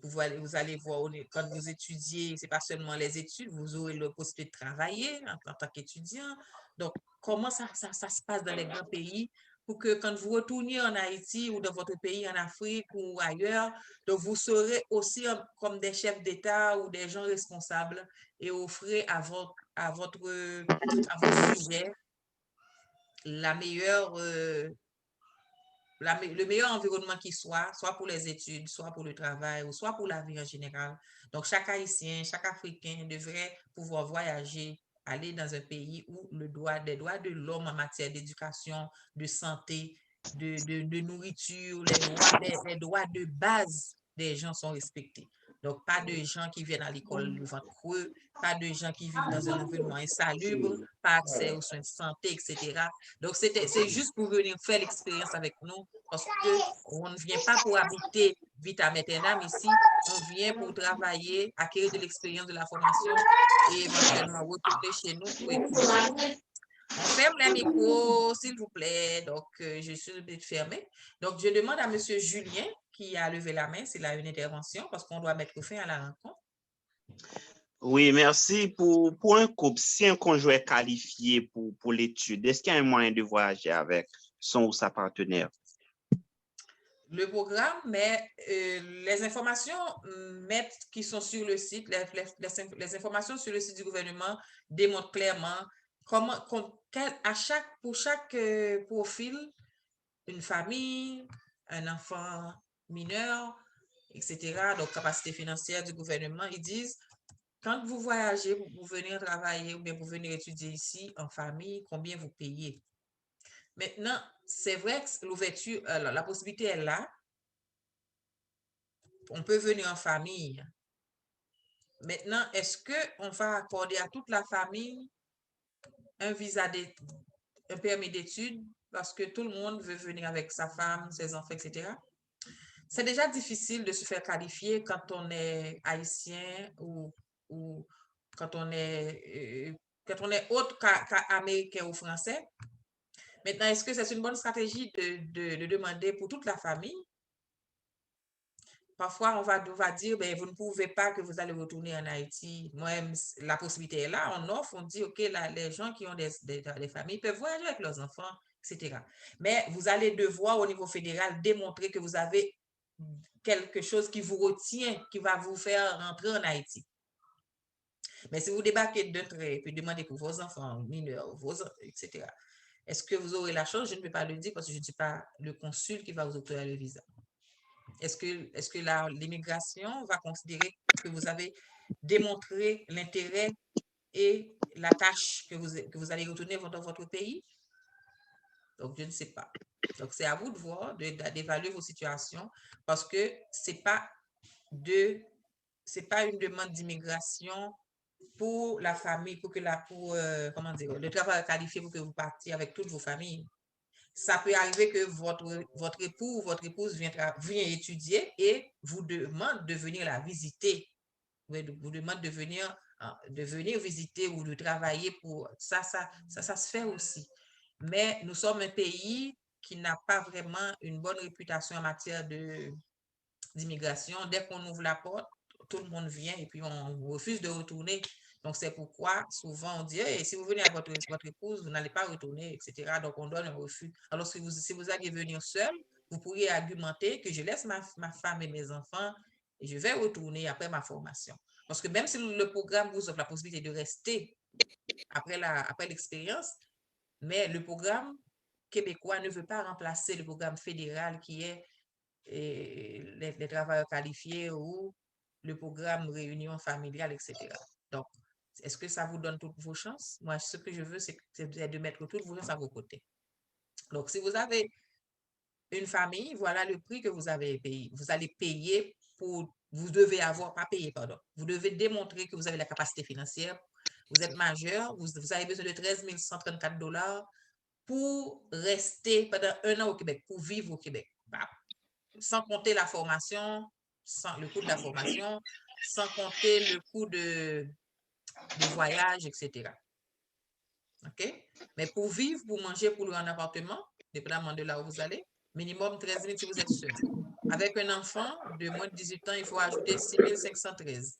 vous allez voir, quand vous étudiez, ce n'est pas seulement les études, vous aurez la possibilité de travailler en tant qu'étudiant. Donc, comment ça se passe dans les grands pays pour que quand vous retourniez en Haïti ou dans votre pays en Afrique ou ailleurs, donc vous serez aussi comme des chefs d'État ou des gens responsables et offrez à votre sujet le meilleur environnement qui soit pour les études, soit pour le travail, ou soit pour la vie en général. Donc, chaque Haïtien, chaque Africain devrait pouvoir voyager, aller dans un pays où des droits de l'homme en matière d'éducation, de santé, de nourriture, les droits de base des gens sont respectés. Donc, pas de gens qui viennent à l'école le ventre creux, pas de gens qui vivent dans un environnement insalubre, pas accès aux soins de santé, etc. Donc, c'est juste pour venir faire l'expérience avec nous parce qu'on ne vient pas pour habiter vitam aeternam ici, on vient pour travailler, acquérir de l'expérience, de la formation et éventuellement retourner chez nous pour étudier. On ferme les micros, s'il vous plaît. Donc, je suis obligée de fermer. Donc, je demande à M. Julien qui a levé la main s'il a une intervention parce qu'on doit mettre fin à la rencontre. Oui, merci. Pour un couple, si un conjoint est qualifié pour l'étude, est-ce qu'il y a un moyen de voyager avec son ou sa partenaire? Le programme, mais les informations qui sont sur le site, les informations sur le site du gouvernement démontrent clairement pour chaque profil, une famille, un enfant mineur, etc. Donc, capacité financière du gouvernement, ils disent, quand vous voyagez, vous venez travailler ou bien vous venez étudier ici en famille, combien vous payez. Maintenant, c'est vrai que l'ouverture, la possibilité est là. On peut venir en famille. Maintenant, est-ce qu'on va accorder à toute la famille un visa un permis d'études parce que tout le monde veut venir avec sa femme, ses enfants, etc. C'est déjà difficile de se faire qualifier quand on est haïtien ou quand on est autre qu'américain ou français. Maintenant, est-ce que c'est une bonne stratégie de demander pour toute la famille? Parfois, on va dire, ben, vous ne pouvez pas que vous allez retourner en Haïti. Moi-même, la possibilité est là. On offre, on dit, OK, là, les gens qui ont des familles peuvent voyager avec leurs enfants, etc. Mais vous allez devoir, au niveau fédéral, démontrer que vous avez quelque chose qui vous retient, qui va vous faire rentrer en Haïti. Mais si vous débarquez d'un trait et puis demandez pour vos enfants mineurs, etc., est-ce que vous aurez la chance? Je ne peux pas le dire parce que je ne suis pas le consul qui va vous octroyer le visa. Est-ce que l'immigration va considérer que vous avez démontré l'intérêt et la tâche que vous allez retourner dans votre pays? Donc, je ne sais pas. Donc, c'est à vous de voir, d'évaluer vos situations parce que ce n'est pas une demande d'immigration pour la famille, le travail qualifié pour que vous partiez avec toutes vos familles. Ça peut arriver que votre époux ou votre épouse vient étudier et vous demande de venir la visiter. Vous demande de venir visiter ou de travailler pour ça se fait aussi. Mais nous sommes un pays qui n'a pas vraiment une bonne réputation en matière d'immigration. Dès qu'on ouvre la porte, tout le monde vient et puis on refuse de retourner. Donc, c'est pourquoi souvent on dit, hey, si vous venez avec votre épouse, vous n'allez pas retourner, etc. Donc, on donne un refus. Alors, si vous alliez venir seul, vous pourriez argumenter que je laisse ma femme et mes enfants et je vais retourner après ma formation. Parce que même si le programme vous offre la possibilité de rester après l'expérience, mais le programme québécois ne veut pas remplacer le programme fédéral qui est les travailleurs qualifiés ou le programme réunion familiale, etc. Donc, est-ce que ça vous donne toutes vos chances? Moi, ce que je veux, c'est de mettre toutes vos chances à vos côtés. Donc, si vous avez une famille, voilà le prix que vous avez payé. Vous allez payer vous devez démontrer que vous avez la capacité financière. Vous êtes majeur, vous avez besoin de 13 134 $ pour rester pendant 1 an au Québec, pour vivre au Québec. Sans compter la formation, le coût de la formation, sans compter le coût de voyage, etc. OK? Mais pour vivre, pour manger, pour louer un appartement, dépendamment de là où vous allez, minimum 13 000 si vous êtes seul. Avec un enfant de moins de 18 ans, il faut ajouter 6 513.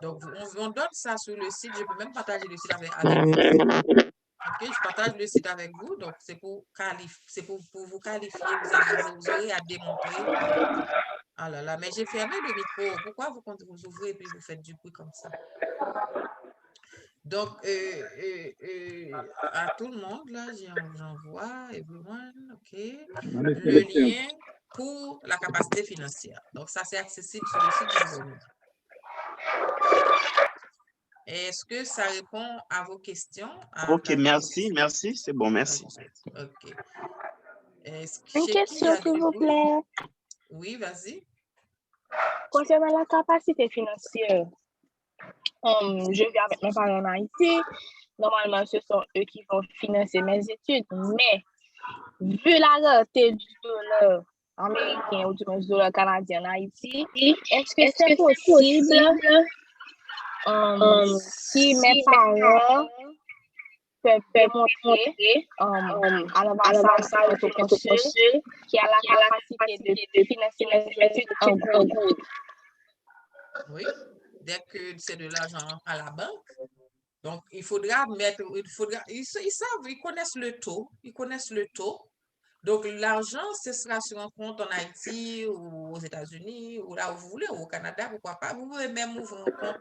Donc, on donne ça sur le site. Je peux même partager le site avec vous. OK, je partage le site avec vous. Donc, c'est pour vous qualifier. Vous aurez à démontrer. Ah là là, mais j'ai fermé le micro. Pourquoi vous ouvrez et puis vous faites du bruit comme ça? Donc, à tout le monde, là, j'envoie, everyone, OK, le lien pour la capacité financière. Donc, ça, c'est accessible sur le site, je vous ai dit. Est-ce que ça répond à vos questions? OK, merci, c'est bon, merci. OK. Une question, s'il vous plaît. Oui, vas-y. Concernant la capacité financière, je vis avec mes parents en Haïti. Normalement, ce sont eux qui vont financer mes études. Mais, vu la rareté du dollar américain ou du dollar canadien en Haïti, est-ce que c'est possible si mes parents peuvent démontrer à l'ambassade au consul qui a la capacité de financer mes études en gros? Oui, dès que c'est de l'argent à la banque. Donc, il faudra ils savent, ils connaissent le taux. Donc, l'argent, ce sera sur un compte en Haïti ou aux États-Unis ou là où vous voulez, ou au Canada, pourquoi pas. Vous pouvez même ouvrir un compte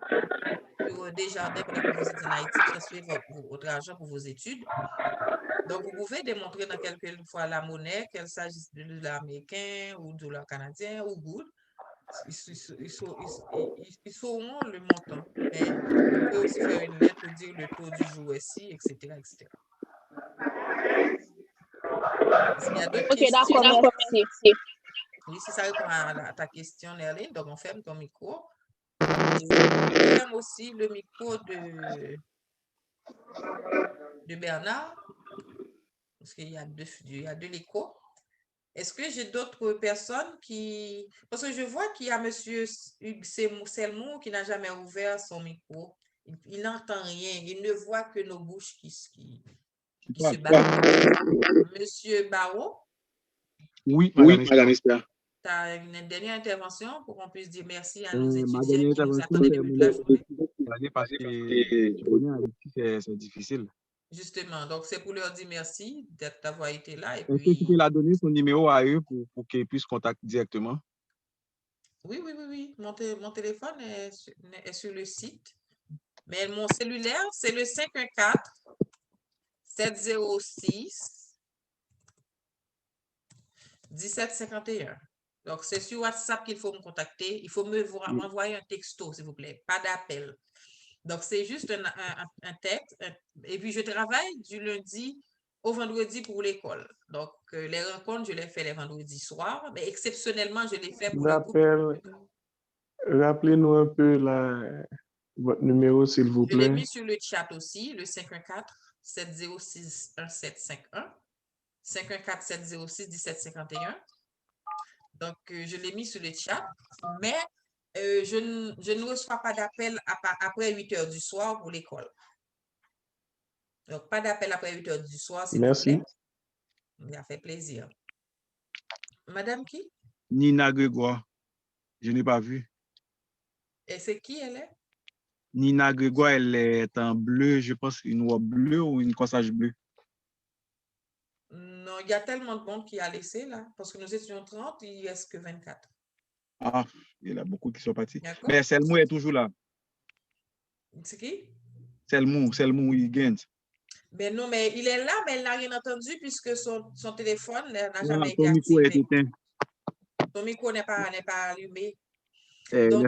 sur Desjardins pendant que vous êtes en Haïti, transférer votre argent pour vos études. Donc, vous pouvez démontrer dans quelquefois la monnaie, qu'elle s'agisse de dollar américain ou de dollar canadien ou good. Ils sauront le montant. Mais vous pouvez aussi faire une lettre pour dire le taux du jour ici, etc., etc. S'il y a d'autres questions. Ok, d'accord, merci. Oui, si ça répond à ta question, Nerline, donc on ferme ton micro. On ferme aussi le micro de Bernard, parce qu'il y a deux l'écho. Est-ce que j'ai d'autres personnes qui... Parce que je vois qu'il y a M. Hugues Selmou qui n'a jamais ouvert son micro. Il n'entend rien. Il ne voit que nos bouches qui se battent. Monsieur Barreau? Oui, Madame Esther. Tu as une dernière intervention pour qu'on puisse dire merci à Ma nos étudiants dernière qui nous intervention, attendaient c'est depuis toute la journée. parce que tu connais, Haïti, c'est difficile. Justement, donc c'est pour leur dire merci d'avoir été là. Et Est-ce que tu peux leur donner son numéro à eux pour qu'ils puissent contacter directement? Oui. Mon téléphone est sur le site. Mais mon cellulaire, c'est le 514-706-1751. Donc, c'est sur WhatsApp qu'il faut me contacter. Il faut m'envoyer un texto, s'il vous plaît. Pas d'appel. Donc, c'est juste un texte. Et puis, je travaille du lundi au vendredi pour l'école. Donc, les rencontres, je les fais les vendredis soirs. Mais exceptionnellement, je les fais pour le groupe. Rappelez-nous un peu votre numéro, s'il vous Je l'ai plaît. mis sur le chat aussi, le 514-706-1751. 514-706-1751. Donc, je l'ai mis sur le chat, mais je ne reçois pas d'appel après 8 heures du soir pour l'école. Donc, pas d'appel après 8 heures du soir, s'il vous plaît. Ça fait plaisir. Madame qui? Nina Grégoire. Je n'ai pas vu. Et c'est qui elle est? Nina Grégoire, elle est en bleu, je pense, une robe bleue ou une corsage bleue. Non, il y a tellement de monde qui a laissé là, parce que nous étions 30, il ne reste que 24. Ah, il y en a beaucoup qui sont partis. Mais Selmou est toujours là. C'est qui? Selmou Higgins. Ben non, mais il est là, mais il n'a rien entendu puisque son téléphone n'a jamais été Ton micro est activé. éteint. Ton micro n'est pas allumé. Donc,